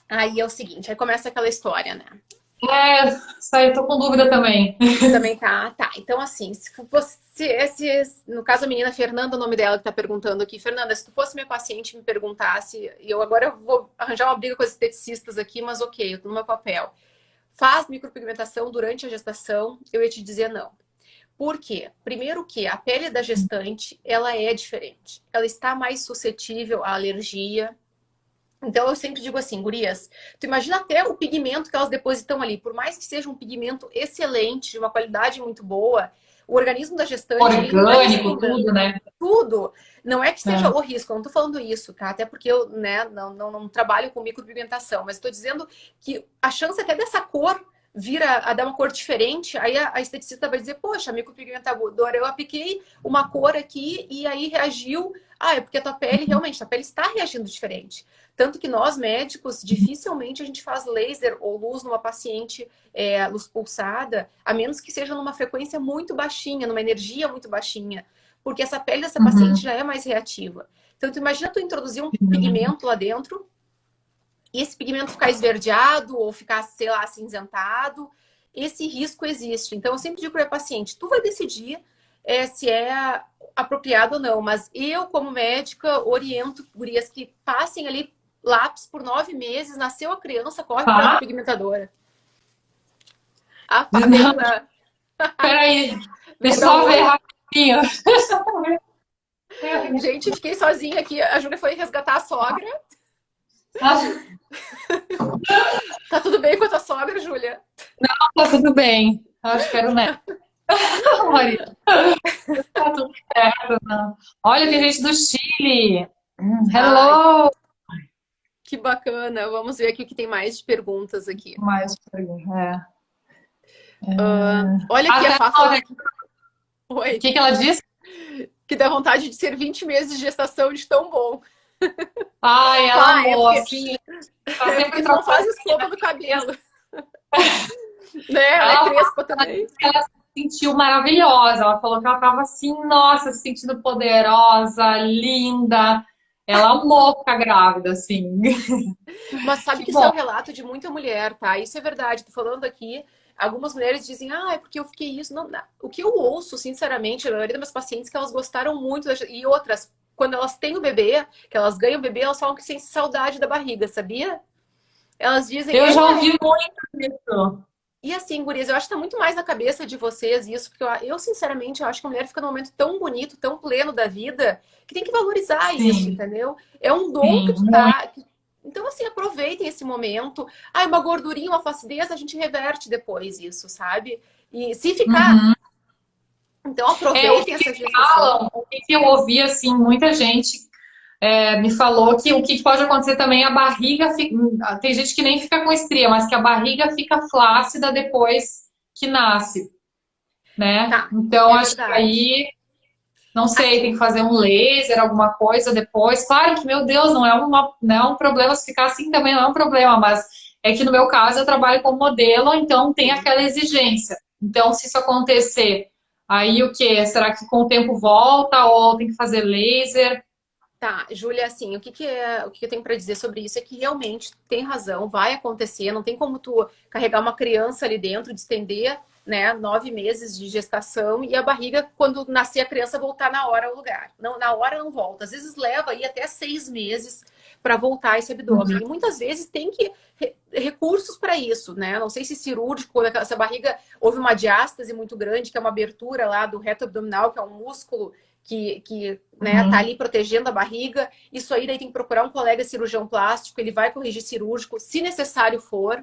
aí é o seguinte, aí começa aquela história, né? É, isso aí, tô com dúvida também. Também tá, tá. Então, assim, se você, no caso a menina Fernanda, o nome dela que tá perguntando aqui, Fernanda, se tu fosse minha paciente e me perguntasse, e eu agora vou arranjar uma briga com os esteticistas aqui, mas ok, eu tô no meu papel. Faz micropigmentação durante a gestação, eu ia te dizer não. Por quê? Primeiro que a pele da gestante, ela é diferente. Ela está mais suscetível à alergia. Então eu sempre digo assim, gurias, tu imagina até o pigmento que elas depositam ali, por mais que seja um pigmento excelente, de uma qualidade muito boa, o organismo da gestante, ele não vai Orgânico, responder tudo, né? tudo. Não é que seja É. o risco, eu não tô falando isso, tá? Até porque eu, né, não trabalho com micropigmentação, mas estou dizendo que a chance até dessa cor vira a dar uma cor diferente, aí a esteticista vai dizer, poxa, micropigmentador, eu apliquei uma cor aqui e aí reagiu. Ah, é porque a tua pele, realmente, a pele está reagindo diferente. Tanto que nós, médicos, dificilmente a gente faz laser ou luz numa paciente, luz pulsada, a menos que seja numa frequência muito baixinha, numa energia muito baixinha. Porque essa pele dessa paciente já é mais reativa. Então, tu imagina tu introduzir um pigmento lá dentro e esse pigmento ficar esverdeado ou ficar, sei lá, acinzentado. Esse risco existe. Então, eu sempre digo para o paciente, tu vai decidir se é apropriado ou não. Mas eu, como médica, oriento gurias que passem ali lápis por 9 meses, nasceu a criança, corre para a pigmentadora. Ah, peraí, deixa eu só ver rapidinho. Gente, fiquei sozinha aqui. A Júlia foi resgatar a sogra. Tá tudo bem com a tua sogra, Júlia? Não, tá tudo bem. Acho que era o neto. Tá tudo certo, não. Olha, tem gente do Chile. Hello! Ai, que bacana. Vamos ver aqui o que tem mais de perguntas aqui. Mais perguntas. Olha aqui a Fátima. Oi. O que ela disse? Que dá vontade de ser 20 meses de gestação de tão bom. Ai, ela amou, assim. Tá sempre não faz escova do cabelo. Né? Ela é crespa também. Ela se sentiu maravilhosa. Ela falou que ela tava assim, nossa, se sentindo poderosa, linda. Ela amou ficar grávida, assim. Mas sabe que isso é um relato de muita mulher, tá? Isso é verdade. Tô falando aqui. Algumas mulheres dizem, é porque eu fiquei isso. Não, não. O que eu ouço, sinceramente, a maioria das minhas pacientes, que elas gostaram muito. E outras, quando elas têm o bebê, que elas ganham o bebê, elas falam que sentem saudade da barriga, sabia? Elas dizem... Eu já ouvi muito isso. E assim, gurias, eu acho que tá muito mais na cabeça de vocês isso, porque eu sinceramente, eu acho que a mulher fica num momento tão bonito, tão pleno da vida, que tem que valorizar isso, entendeu? É um dom que tu tá... Então, assim, aproveitem esse momento. Ah, uma gordurinha, uma flacidez, a gente reverte depois isso, sabe? E se ficar... Então, aproveitem essa gestação. O que eu ouvi, assim, muita gente me falou que o que pode acontecer também é a barriga... Tem gente que nem fica com estria, mas que a barriga fica flácida depois que nasce, né? Tá, então, acho que aí... Não sei, tem que fazer um laser, alguma coisa depois. Claro que, meu Deus, não é um problema se ficar assim também, não é um problema, mas é que no meu caso eu trabalho como modelo, então tem aquela exigência. Então, se isso acontecer, aí o quê? Será que com o tempo volta ou tem que fazer laser? Tá, Júlia, assim, o que eu tenho para dizer sobre isso é que realmente tem razão, vai acontecer, não tem como tu carregar uma criança ali dentro, distender, né, 9 meses de gestação e a barriga, quando nascer a criança, voltar na hora ao lugar. Não, na hora não volta. Às vezes leva aí até 6 meses para voltar esse abdômen. E muitas vezes tem que recursos para isso, né? Não sei se cirúrgico, quando essa barriga houve uma diástase muito grande, que é uma abertura lá do reto abdominal, que é um músculo que né, tá ali protegendo a barriga. Isso aí daí tem que procurar um colega cirurgião plástico, ele vai corrigir cirúrgico, se necessário for.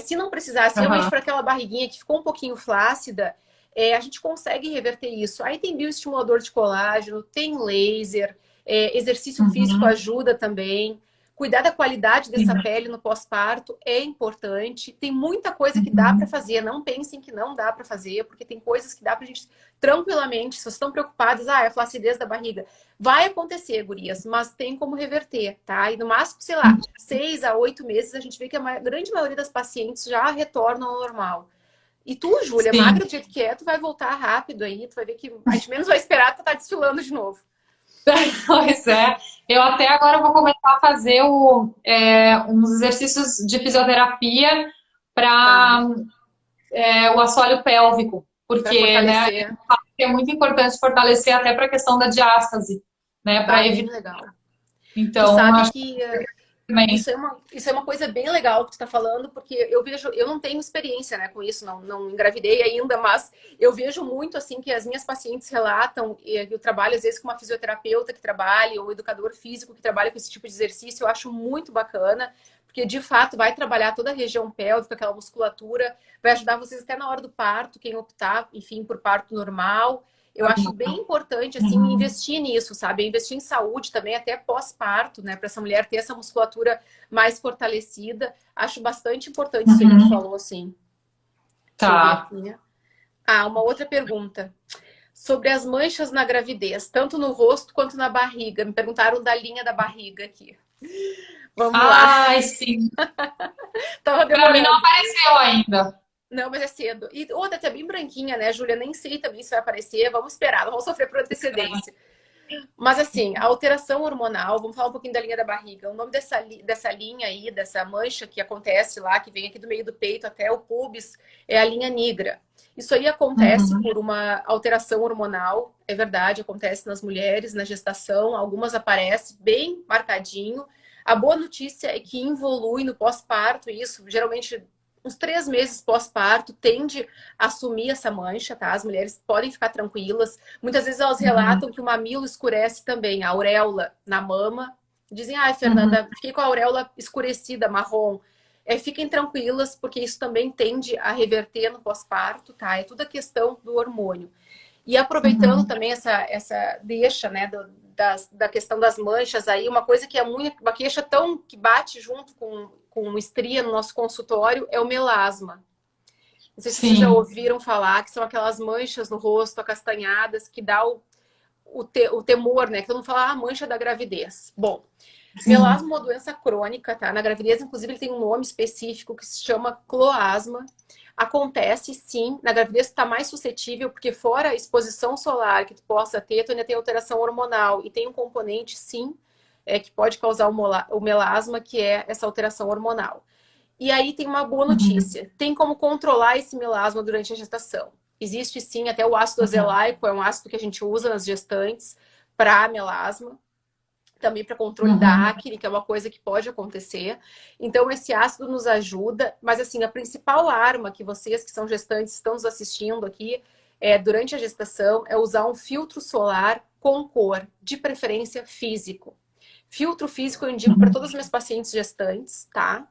Se não precisar, se realmente for aquela barriguinha que ficou um pouquinho flácida, a gente consegue reverter isso. Aí tem bioestimulador de colágeno, tem laser, exercício físico ajuda também. Cuidar da qualidade dessa pele no pós-parto é importante. Tem muita coisa que dá para fazer. Não pensem que não dá para fazer, porque tem coisas que dá pra gente tranquilamente. Se vocês estão preocupadas, é a flacidez da barriga. Vai acontecer, gurias, mas tem como reverter, tá? E no máximo, sei lá, 6 a 8 meses, a gente vê que a grande maioria das pacientes já retornam ao normal. E tu, Júlia, magra do jeito que é, tu vai voltar rápido aí, tu vai ver que a gente menos vai esperar tu tá desfilando de novo. Pois é. Eu até agora vou começar a fazer uns exercícios de fisioterapia para o assoalho pélvico, porque né, é muito importante fortalecer até para a questão da diástase, né? Para evitar. Legal. Então, tu sabe que isso é uma coisa bem legal que tu tá falando, porque eu não tenho experiência, né, com isso, não engravidei ainda, mas eu vejo muito, assim, que as minhas pacientes relatam, e eu trabalho, às vezes, com uma fisioterapeuta que trabalha, ou educador físico que trabalha com esse tipo de exercício, eu acho muito bacana, porque, de fato, vai trabalhar toda a região pélvica, aquela musculatura, vai ajudar vocês até na hora do parto, quem optar, enfim, por parto normal. Eu acho bem importante, assim, investir nisso, sabe? Investir em saúde também, até pós-parto, né? Para essa mulher ter essa musculatura mais fortalecida. Acho bastante importante isso que tu falou, assim. Deixa eu ver Tá. aqui. Ah, uma outra pergunta. Sobre as manchas na gravidez, tanto no rosto quanto na barriga. Me perguntaram da linha da barriga aqui. Vamos lá. Ai, sim. Tava Pra mim não demorando. apareceu ainda. Não, mas é cedo. E outra, tá bem branquinha, né, Júlia? Nem sei também se vai aparecer. Vamos esperar, não vamos sofrer por antecedência. Mas assim, a alteração hormonal, vamos falar um pouquinho da linha da barriga. O nome dessa linha aí, dessa mancha que acontece lá, que vem aqui do meio do peito até o pubis, é a linha nigra. Isso aí acontece Uhum. por uma alteração hormonal, é verdade, acontece nas mulheres, na gestação, algumas aparecem bem marcadinho. A boa notícia é que involui no pós-parto, isso, geralmente uns 3 meses pós-parto, tende a assumir essa mancha, tá? As mulheres podem ficar tranquilas. Muitas vezes elas Uhum. relatam que o mamilo escurece também, a auréola na mama. Dizem, ai, Uhum. Fernanda, fiquei com a auréola escurecida, marrom. Fiquem tranquilas, porque isso também tende a reverter no pós-parto, tá? É tudo a questão do hormônio. E aproveitando Uhum. também essa deixa, né, da questão das manchas aí, uma coisa que é muito, uma queixa tão que bate junto com estria no nosso consultório é o melasma. Não sei se vocês já Sim. ouviram falar que são aquelas manchas no rosto, acastanhadas, que dá o temor, né? Que todo mundo fala, ah, mancha da gravidez. Bom, Sim. melasma é uma doença crônica, tá? Na gravidez, inclusive, ele tem um nome específico que se chama cloasma. Acontece, sim, na gravidez tu tá mais suscetível, porque fora a exposição solar que tu possa ter, tu ainda tem alteração hormonal. E tem um componente, sim, que pode causar o melasma, que é essa alteração hormonal. E aí tem uma boa Uhum. notícia. Tem como controlar esse melasma durante a gestação. Existe sim, até o ácido Uhum. azelaico é um ácido que a gente usa nas gestantes para melasma, também para controle da Uhum. acne, que é uma coisa que pode acontecer. Então esse ácido nos ajuda, mas assim, a principal arma que vocês que são gestantes estão nos assistindo aqui durante a gestação é usar um filtro solar com cor, de preferência físico. Filtro físico eu indico para Uhum. todas as minhas pacientes gestantes, tá?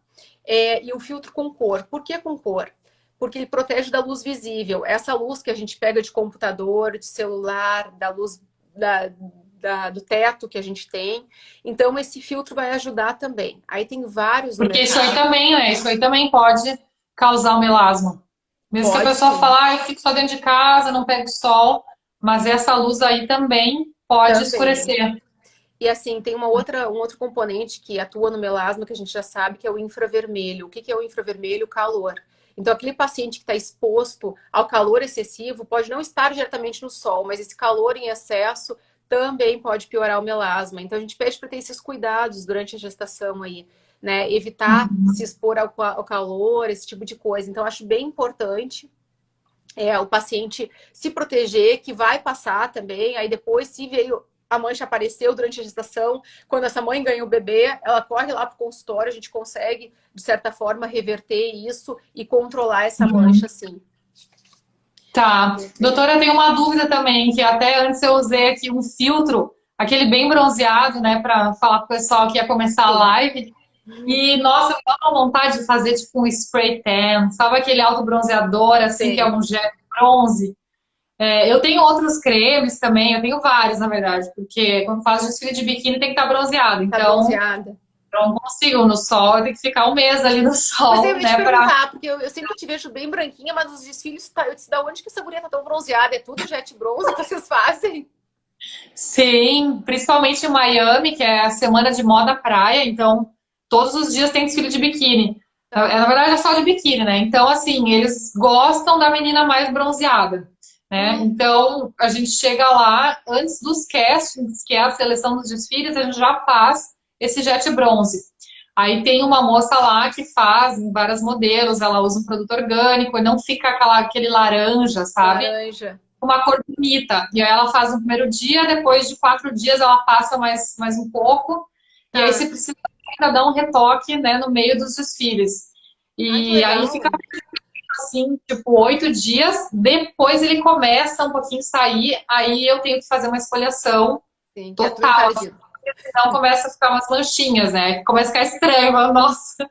E um filtro com cor. Por que com cor? Porque ele protege da luz visível. Essa luz que a gente pega de computador, de celular, da luz do teto que a gente tem. Então, esse filtro vai ajudar também. Aí tem vários no Porque isso aí mercado. também, né? Isso aí também pode causar o melasma. Mesmo que a Pode pessoa sim, fale, ah, eu fico só dentro de casa, não pego sol, mas essa luz aí também pode também. escurecer. E assim, tem um outro componente que atua no melasma que a gente já sabe, que é o infravermelho. O que que é o infravermelho? O calor. Então, aquele paciente que está exposto ao calor excessivo pode não estar diretamente no sol, mas esse calor em excesso também pode piorar o melasma. Então, a gente pede para ter esses cuidados durante a gestação aí, né? Evitar se expor ao calor, esse tipo de coisa. Então, acho bem importante o paciente se proteger, que vai passar também. Aí depois, se veio a mancha apareceu durante a gestação, quando essa mãe ganha o bebê, ela corre lá para o consultório, a gente consegue, de certa forma, reverter isso e controlar essa mancha, sim. Tá. Doutora, eu tenho uma dúvida também, que até antes eu usei aqui um filtro, aquele bem bronzeado, né, para falar pro pessoal que ia começar a Sim, live. E, nossa, me dá uma vontade de fazer tipo um spray tan, sabe aquele autobronzeador, assim, que é sei. um gel de bronze? É, eu tenho outros cremes também, eu tenho vários, na verdade, porque quando faz desfile de biquíni tem que estar bronzeado. Tá Então, bronzeada. eu não consigo no sol, eu tenho que ficar um mês ali no Pois é, eu sol, ia te né, pra... perguntar, porque eu sempre te vejo bem branquinha, mas nos desfiles, eu disse, da onde que essa guria tá tão bronzeada? É tudo jet bronze que vocês fazem? Sim, principalmente em Miami, que é a semana de moda praia, então todos os dias tem desfile de biquíni. Na Tá. verdade, é só de biquíni, né? Então, assim, eles gostam da menina mais bronzeada, né? Hum, Então, a gente chega lá, antes dos castings, que é a seleção dos desfiles, a gente já faz esse jet bronze. Aí tem uma moça lá que faz em vários modelos, ela usa um produto orgânico e não fica aquele laranja, sabe? laranja. Uma cor bonita. E aí ela faz no primeiro dia, depois de 4 dias ela passa mais um pouco. E aí, se Tá. precisa, ainda dá um retoque, né, no meio dos desfiles. Ai, que E aí fica legal. assim, tipo, 8 dias. Depois ele começa um pouquinho a sair. Aí eu tenho que fazer uma esfoliação Sim, que é tudo total. encardido. Senão começa a ficar umas manchinhas, né? Começa a ficar estranho. Falo, nossa,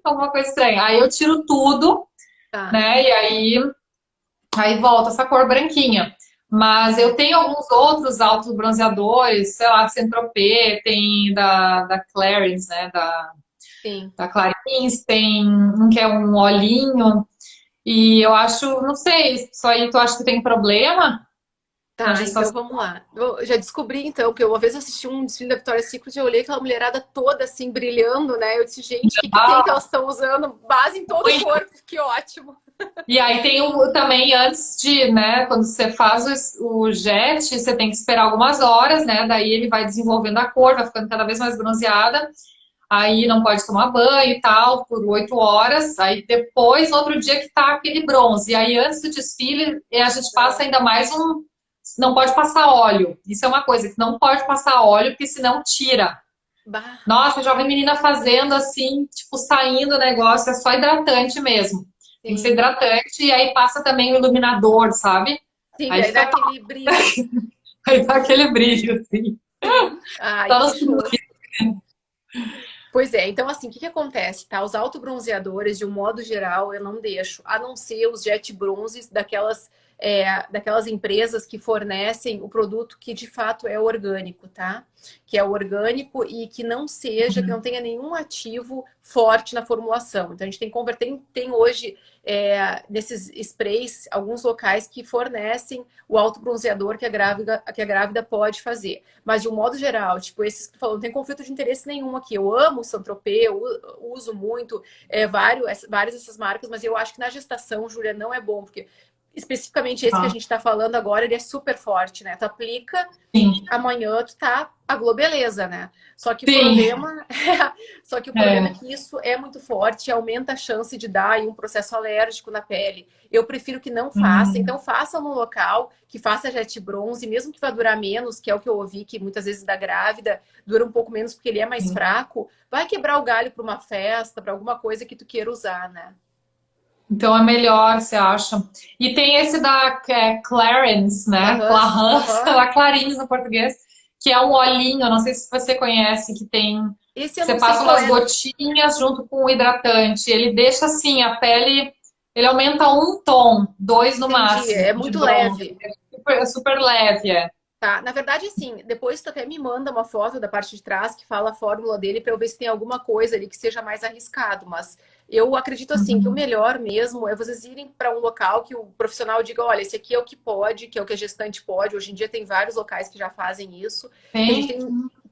alguma coisa estranha. Aí eu tiro tudo, Tá. né? E aí volta essa cor branquinha. Mas eu tenho alguns outros autobronzeadores, sei lá, Saint-Tropez, tem da Clarins, né? Da, Sim. da Clarins, tem um que é um olhinho. E eu acho, não sei, isso aí tu acha que tem problema na Tá, então gestação? vamos lá. Eu já descobri, então, que uma vez eu assisti um desfile da Victoria's Secret e eu olhei aquela mulherada toda, assim, brilhando, né? Eu disse, gente, o que que tem que elas estão usando? Base em todo o corpo, que ótimo. E aí tem também antes de, né, quando você faz o jet, você tem que esperar algumas horas, né? Daí ele vai desenvolvendo a cor, vai ficando cada vez mais bronzeada. Aí não pode tomar banho e tal, por 8 horas. Aí depois, no outro dia que tá aquele bronze. E aí antes do desfile, a gente passa ainda mais um. Não pode passar óleo. Isso é uma coisa que não pode passar óleo, porque senão tira. Bah, Nossa, eu já vi menina fazendo assim, tipo, saindo o negócio, é só hidratante mesmo. Tem que ser sim. hidratante e aí passa também o iluminador, sabe? Sim, Aí daí dá fica, aquele brilho. aí dá aquele brilho, assim. Sim. Ai, Só que nos show. Pois é, então assim, o que que acontece, tá? Os autobronzeadores, de um modo geral, eu não deixo, a não ser os jet bronzes daquelas empresas que fornecem o produto que de fato é orgânico, tá? Que é orgânico e que não seja, que não tenha nenhum ativo forte na formulação. Então a gente tem que converter, tem hoje nesses sprays, alguns locais que fornecem o autobronzeador que a grávida pode fazer. Mas de um modo geral, tipo, esses que tu falou, não tem conflito de interesse nenhum aqui. Eu amo o Saint-Tropez, eu uso muito várias dessas marcas, mas eu acho que na gestação, Júlia, não é bom, porque especificamente esse que a Ah, gente tá falando agora, ele é super forte, né? Tu aplica, sim, amanhã tu tá a globeleza, né? Só que o sim. problema só que o problema é É. que isso é muito forte e aumenta a chance de dar aí um processo alérgico na pele. Eu prefiro que não faça, Hum, então faça no local que faça jet bronze, mesmo que vá durar menos, que é o que eu ouvi que muitas vezes da grávida dura um pouco menos porque ele é mais sim. fraco, vai quebrar o galho para uma festa, para alguma coisa que tu queira usar, né? Então é melhor, você acha? E tem esse da Clarins, né? Clarins, Clarins, aham. lá Clarins no português, que é um olhinho, não sei se você conhece, que tem. Esse eu Você não sei passa qual umas é. gotinhas junto com o hidratante. Ele deixa assim a pele, ele aumenta um tom, dois no Entendi, máximo, é de muito bronze. leve. É super leve, é. Tá, na verdade, assim, depois tu até me manda uma foto da parte de trás que fala a fórmula dele para eu ver se tem alguma coisa ali que seja mais arriscado, mas eu acredito assim que o Uhum. melhor mesmo é vocês irem para um local que o profissional diga, olha, esse aqui é o que pode, que é o que a gestante pode. Hoje em dia tem vários locais que já fazem isso, que a gente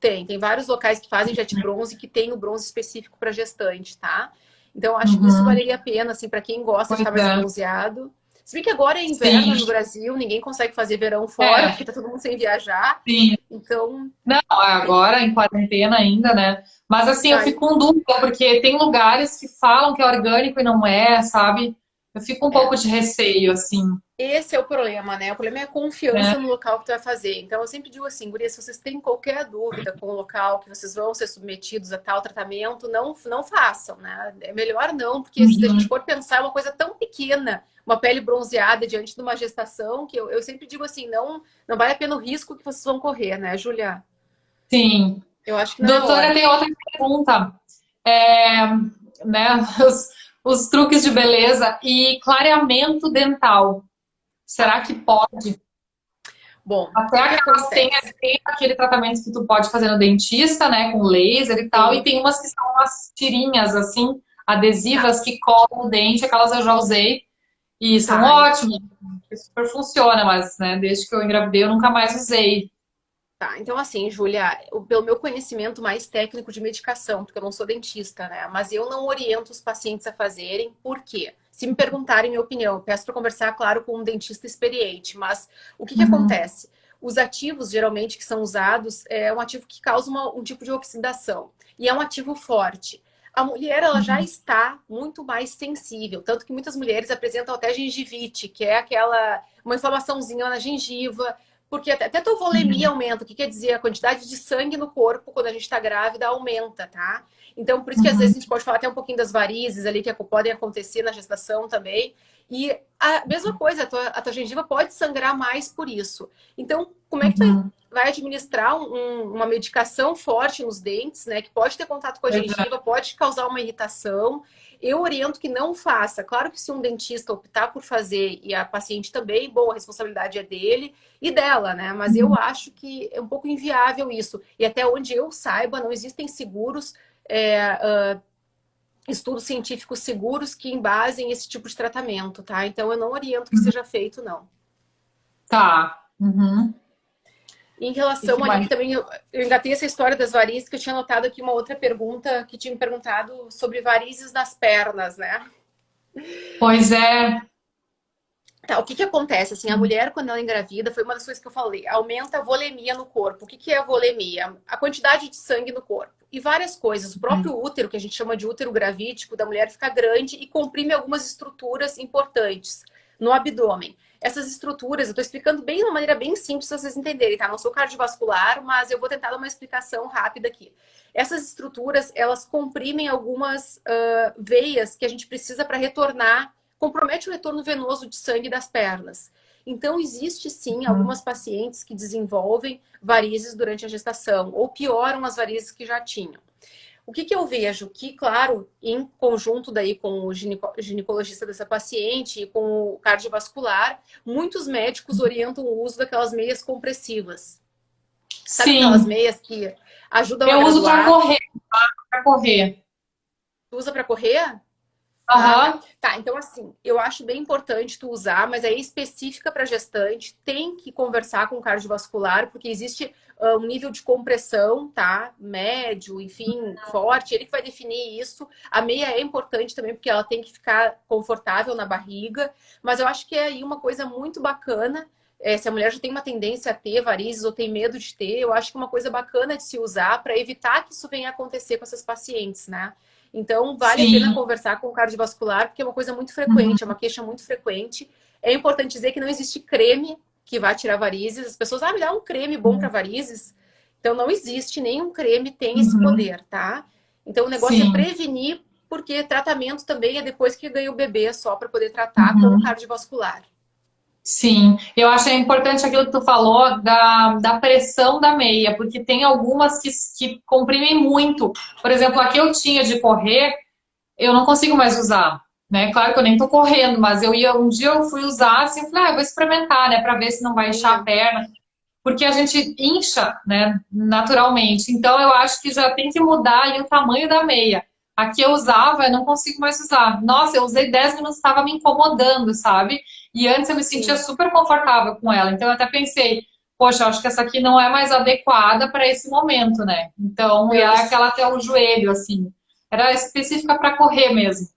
Tem? tem vários locais que fazem jet bronze que tem o bronze específico para gestante, tá? Então acho que isso Uhum. valeria a pena assim para quem gosta de Pois estar mais é. bronzeado. Se bem que agora é inverno Sim. no Brasil, ninguém consegue fazer verão fora, É, porque tá todo mundo sem viajar. sim. Então, Não, agora em quarentena ainda, né? Mas assim, eu fico aí, com dúvida, porque tem lugares que falam que é orgânico e não é, sabe? Eu fico um pouco é. de receio, assim, Esse é o problema, né? O problema é a né? confiança no local que tu vai fazer. Então, eu sempre digo assim, guria, se vocês têm qualquer dúvida com o local que vocês vão ser submetidos a tal tratamento, não façam, né? É melhor não, porque se a gente Uhum. for pensar, é uma coisa tão pequena, uma pele bronzeada diante de uma gestação, que eu sempre digo assim, não vale a pena o risco que vocês vão correr, né, Julia? Sim. Eu acho que não é Doutora, hora. tem outra pergunta. É, né, os truques de beleza e clareamento dental. Será que pode? Bom, o Até que que aquelas acontece? tem aquele tratamento que tu pode fazer no dentista, né, com laser e tal, e Sim, tem umas que são umas tirinhas assim, adesivas tá, que colam o dente, aquelas eu já usei e são tá. ótimas, que super funciona, mas né, desde que eu engravidei eu nunca mais usei. Tá, então assim, Júlia, pelo meu conhecimento mais técnico de medicação, porque eu não sou dentista, né? Mas eu não oriento os pacientes a fazerem, por quê? Se me perguntarem minha opinião, eu peço para conversar, claro, com um dentista experiente, mas o que que Uhum, acontece? Os ativos, geralmente, que são usados, é um ativo que causa um tipo de oxidação, e é um ativo forte. A mulher, ela já uhum, está muito mais sensível, tanto que muitas mulheres apresentam até gengivite, que é uma inflamaçãozinha na gengiva, porque até tua volemia uhum, aumenta, o que quer dizer? A quantidade de sangue no corpo quando a gente está grávida aumenta, tá? Então, por isso que às vezes uhum, a gente pode falar até um pouquinho das varizes ali que podem acontecer na gestação também. E a mesma coisa, a tua gengiva pode sangrar mais por isso. Então, como é que tu uhum. vai administrar uma medicação forte nos dentes, né? Que pode ter contato com a Pois é. gengiva, pode causar uma irritação. Eu oriento que não faça. Claro que se um dentista optar por fazer e a paciente também, bom, a responsabilidade é dele e dela, né? Mas eu Uhum, acho que é um pouco inviável isso. E até onde eu saiba, não existem seguros estudos científicos seguros que embasem esse tipo de tratamento, tá? Então eu não oriento que seja feito, não. Tá. Uhum. Em E que relação ali, que mais? também eu engatei essa história das varizes, que eu tinha notado aqui uma outra pergunta que tinha me perguntado sobre varizes nas pernas, né? Pois é. Tá, o que que acontece? Assim, a mulher, quando ela engravida, foi uma das coisas que eu falei, aumenta a volemia no corpo. O que que é a volemia? A quantidade de sangue no corpo. E várias coisas. O próprio útero, que a gente chama de útero gravídico da mulher, fica grande e comprime algumas estruturas importantes no abdômen. Essas estruturas, eu estou explicando bem de uma maneira bem simples para vocês entenderem, tá? Não sou cardiovascular, mas eu vou tentar dar uma explicação rápida aqui. Essas estruturas, elas comprimem algumas veias que a gente precisa para retornar, compromete o retorno venoso de sangue das pernas. Então, existe sim Uhum. algumas pacientes que desenvolvem varizes durante a gestação ou pioram as varizes que já tinham. O que que eu vejo? Que, claro, em conjunto daí com o ginecologista dessa paciente e com o cardiovascular, muitos médicos orientam o uso daquelas meias compressivas. Sabe aquelas Sim. meias que ajudam a Eu uso para graduar? correr, para correr. Tu usa para correr? Ah, tá. Aham. Tá, então assim, eu acho bem importante tu usar, mas aí específica para gestante, tem que conversar com o cardiovascular, porque existe um nível de compressão, tá? Médio, enfim, forte, ele que vai definir isso. A meia é importante também, porque ela tem que ficar confortável na barriga, mas eu acho que é aí uma coisa muito bacana. Se a mulher já tem uma tendência a ter varizes ou tem medo de ter, eu acho que é uma coisa bacana de se usar para evitar que isso venha a acontecer com essas pacientes, né? Então, vale a pena Sim. conversar com o cardiovascular, porque é uma coisa muito Uhum. frequente, é uma queixa muito frequente. É importante dizer que não existe creme que vai tirar varizes. As pessoas, me dá um creme bom para varizes. Então, não existe nenhum creme tem esse Uhum. poder, tá? Então, o negócio é Sim. prevenir, porque tratamento também é depois que ganha o bebê, só para poder tratar com o Uhum. cardiovascular. Sim, eu acho importante aquilo que tu falou da pressão da meia, porque tem algumas que comprimem muito. Por exemplo, a que eu tinha de correr, eu não consigo mais usar, né? Claro que eu nem tô correndo, mas um dia eu fui usar assim, eu falei, eu vou experimentar, né, para ver se não vai inchar a Sim, perna, porque a gente incha, né, naturalmente. Então eu acho que já tem que mudar ali o tamanho da meia. A que eu usava, eu não consigo mais usar. Nossa, eu usei 10 minutos, estava me incomodando, sabe? E antes eu me sentia sim. super confortável com ela. Então eu até pensei, poxa, eu acho que essa aqui não é mais adequada para esse momento, né? Então, e Não, era aquela até o joelho, assim. Era específica para correr mesmo.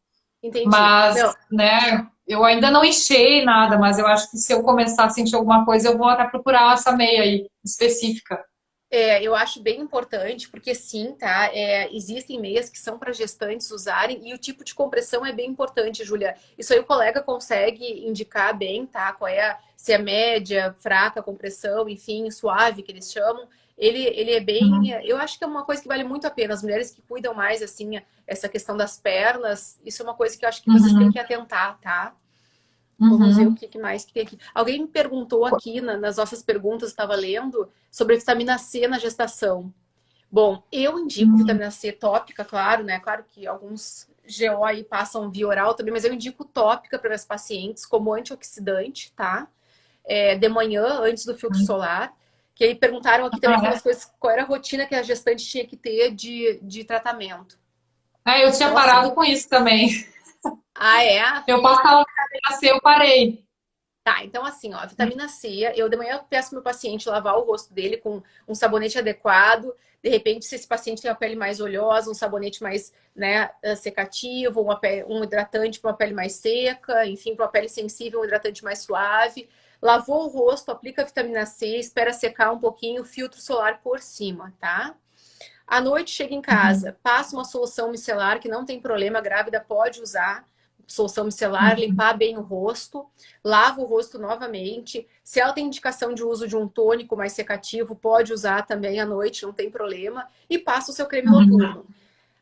entendi. Mas, Não, né, eu ainda não enchei nada, mas eu acho que se eu começar a sentir alguma coisa, eu vou até procurar essa meia aí, específica. eu acho bem importante, porque sim, tá? Existem meias que são para gestantes usarem e o tipo de compressão é bem importante, Júlia. Isso aí o colega consegue indicar bem, tá? Qual é, se é média, fraca a compressão, enfim, suave, que eles chamam. Ele é bem. Uhum. Eu acho que é uma coisa que vale muito a pena. As mulheres que cuidam mais, assim, essa questão das pernas, isso é uma coisa que eu acho que vocês têm Uhum. que atentar, tá? Vamos ver o Uhum. que mais que tem aqui. Alguém me perguntou aqui nas nossas perguntas, estava lendo, sobre a vitamina C na gestação. Bom, eu indico Uhum. vitamina C tópica, claro, né? Claro que alguns GO aí passam via oral também, mas eu indico tópica para minhas pacientes como antioxidante, tá? De manhã, antes do filtro solar. Que aí perguntaram aqui também foi Ah, umas coisas, qual era a rotina que a gestante tinha que ter de tratamento. eu tinha Então, assim, parado com isso também. é? Eu passava vitamina C, eu parei. Tá, então assim, ó, a vitamina C, eu de manhã eu peço pro meu paciente lavar o rosto dele com um sabonete adequado. De repente, se esse paciente tem uma pele mais oleosa, um sabonete mais, né, secativo, um hidratante para uma pele mais seca, enfim, para uma pele sensível, um hidratante mais suave. Lavou o rosto, aplica a vitamina C, espera secar um pouquinho, filtro solar por cima, tá? À noite chega em Uhum. casa, passa uma solução micelar que não tem problema, a grávida pode usar solução micelar, Uhum. limpar bem o rosto, lava o rosto novamente. Se ela tem indicação de uso de um tônico mais secativo, pode usar também à noite, não tem problema, e passa o seu creme Uhum. noturno.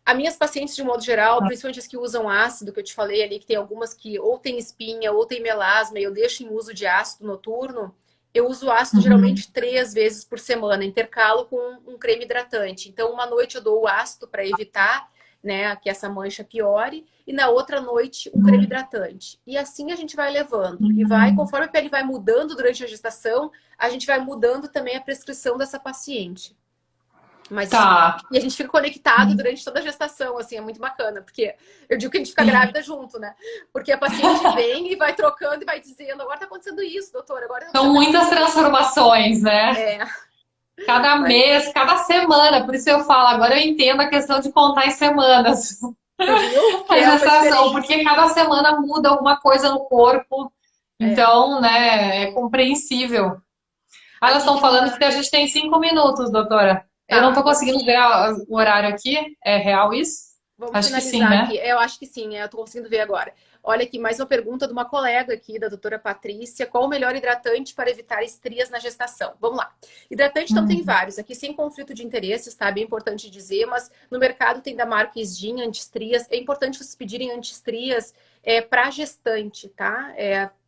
As minhas pacientes, de modo geral, principalmente as que usam ácido, que eu te falei ali, que tem algumas que ou tem espinha ou tem melasma, e eu deixo em uso de ácido noturno, eu uso ácido Uhum. geralmente 3 vezes por semana, intercalo com um creme hidratante. Então, uma noite eu dou o ácido para evitar, né, que essa mancha piore, e na outra noite um creme Uhum. hidratante. E assim a gente vai levando. E vai, Uhum. conforme a pele vai mudando durante a gestação, a gente vai mudando também a prescrição dessa paciente. Mas isso, Tá. e a gente fica conectado durante toda a gestação, assim, é muito bacana, porque eu digo que a gente fica grávida junto, né? Porque a paciente vem e vai trocando e vai dizendo, agora tá acontecendo isso, doutor, agora tá São acontecendo muitas aquilo. transformações, né? É, Cada mas mês, cada semana. Por isso eu falo, agora eu entendo a questão de contar em semanas tu viu que a é uma gestação, diferença. porque cada semana muda alguma coisa no corpo. É. Então, né, é compreensível. Ah, elas Aqui estão tem falando uma. que a gente tem 5 minutos, doutora. Eu não Tá, estou conseguindo ver o horário aqui. É real isso? vamos Acho que sim, finalizar né? aqui. Eu acho que sim, eu tô conseguindo ver agora. Olha aqui, mais uma pergunta de uma colega aqui, da doutora Patrícia. Qual o melhor hidratante para evitar estrias na gestação? Vamos lá. Hidratante, então, tem Hum. vários. Aqui, sem conflito de interesses, tá? Bem importante dizer, mas no mercado tem da marca Isdin, anti-estrias. É importante vocês pedirem anti-estrias para gestante, tá?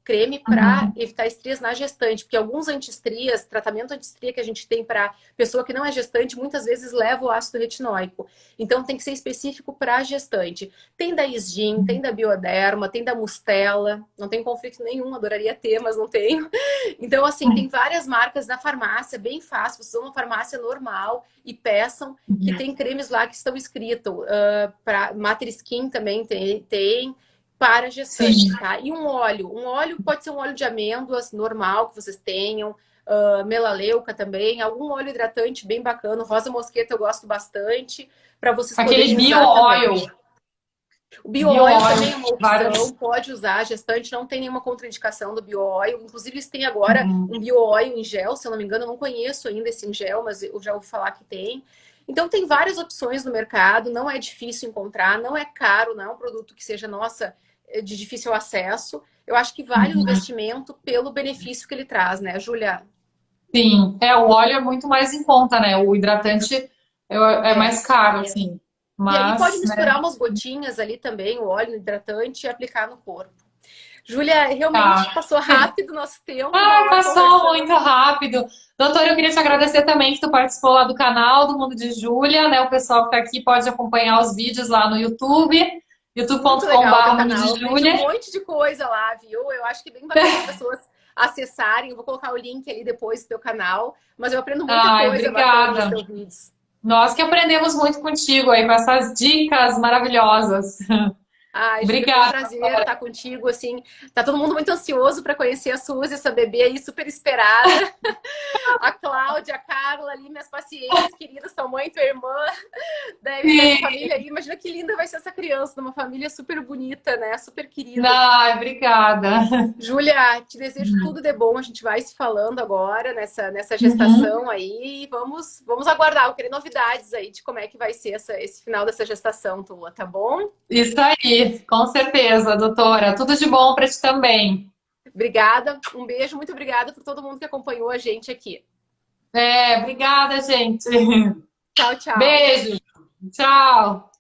Creme para Uhum. evitar estrias na gestante, porque alguns anti-estrias, tratamento anti-estria que a gente tem para pessoa que não é gestante, muitas vezes leva o ácido retinóico. Então tem que ser específico para gestante. Tem da Isgin, tem da Bioderma, tem da Mustela, não tem conflito nenhum, adoraria ter, mas não tenho. Então, assim, tem várias marcas na farmácia, bem fácil, vocês vão na farmácia normal e peçam que tem cremes lá que estão escritos. Para Mater Skin também tem para Sim. gestante, tá? E um óleo pode ser um óleo de amêndoas normal que vocês tenham, melaleuca também, algum óleo hidratante bem bacana, rosa mosqueta eu gosto bastante, para vocês Aquele poderem bio usar também. oil. O Bio bio-oil oil. também é uma opção, Vários. pode usar, gestante não tem nenhuma contraindicação do bio-oil, inclusive eles têm agora Uhum. um bio-oil em gel, se eu não me engano, eu não conheço ainda esse em gel, mas eu já ouvi falar que tem. Então tem várias opções no mercado, não é difícil encontrar, não é caro, não é um produto que seja, nossa, de difícil acesso. Eu acho que vale o Uhum. investimento pelo benefício que ele traz, né, Júlia? Sim. É, o óleo é muito mais em conta, né? O hidratante é É. mais caro, assim. E aí pode Mas, né? misturar umas gotinhas ali também, o óleo hidratante e aplicar no corpo. Júlia, realmente Tá. passou rápido o nosso tempo, uma Ai, hora passou muito conversando. rápido. Doutora, eu queria te agradecer também que tu participou lá do canal do Mundo de Júlia, né? O pessoal que tá aqui pode acompanhar os vídeos lá no YouTube, Muito legal o teu youtube.com/barra Mundo de canal. Aprendi um Júlia. monte de coisa lá, viu? Eu acho que é bem bacana as pessoas acessarem. Eu vou colocar o link ali depois do teu canal. Mas eu aprendo muita Ai, coisa bacana nos obrigada. teus vídeos. Nós que aprendemos muito contigo aí com essas dicas maravilhosas. Ai, Júlia, foi um Obrigada. prazer estar contigo, assim. Tá todo mundo muito ansioso para conhecer a Suzy, essa bebê aí super esperada. A Cláudia, a Carla ali, minhas pacientes queridas, tua mãe, tua irmã, deve ver essa Sim. família aí. Imagina que linda vai ser essa criança, numa família super bonita, né? Super querida. Ai, obrigada. Júlia, te desejo tudo de bom. A gente vai se falando agora nessa Uhum. gestação aí. Vamos aguardar. Eu quero novidades aí de como é que vai ser esse final dessa gestação tua, tá bom? Isso aí, com certeza, doutora. Tudo de bom para ti também. Obrigada. Um beijo, muito obrigada por todo mundo que acompanhou a gente aqui. É, obrigada, gente. Tchau, tchau. Beijo. Tchau.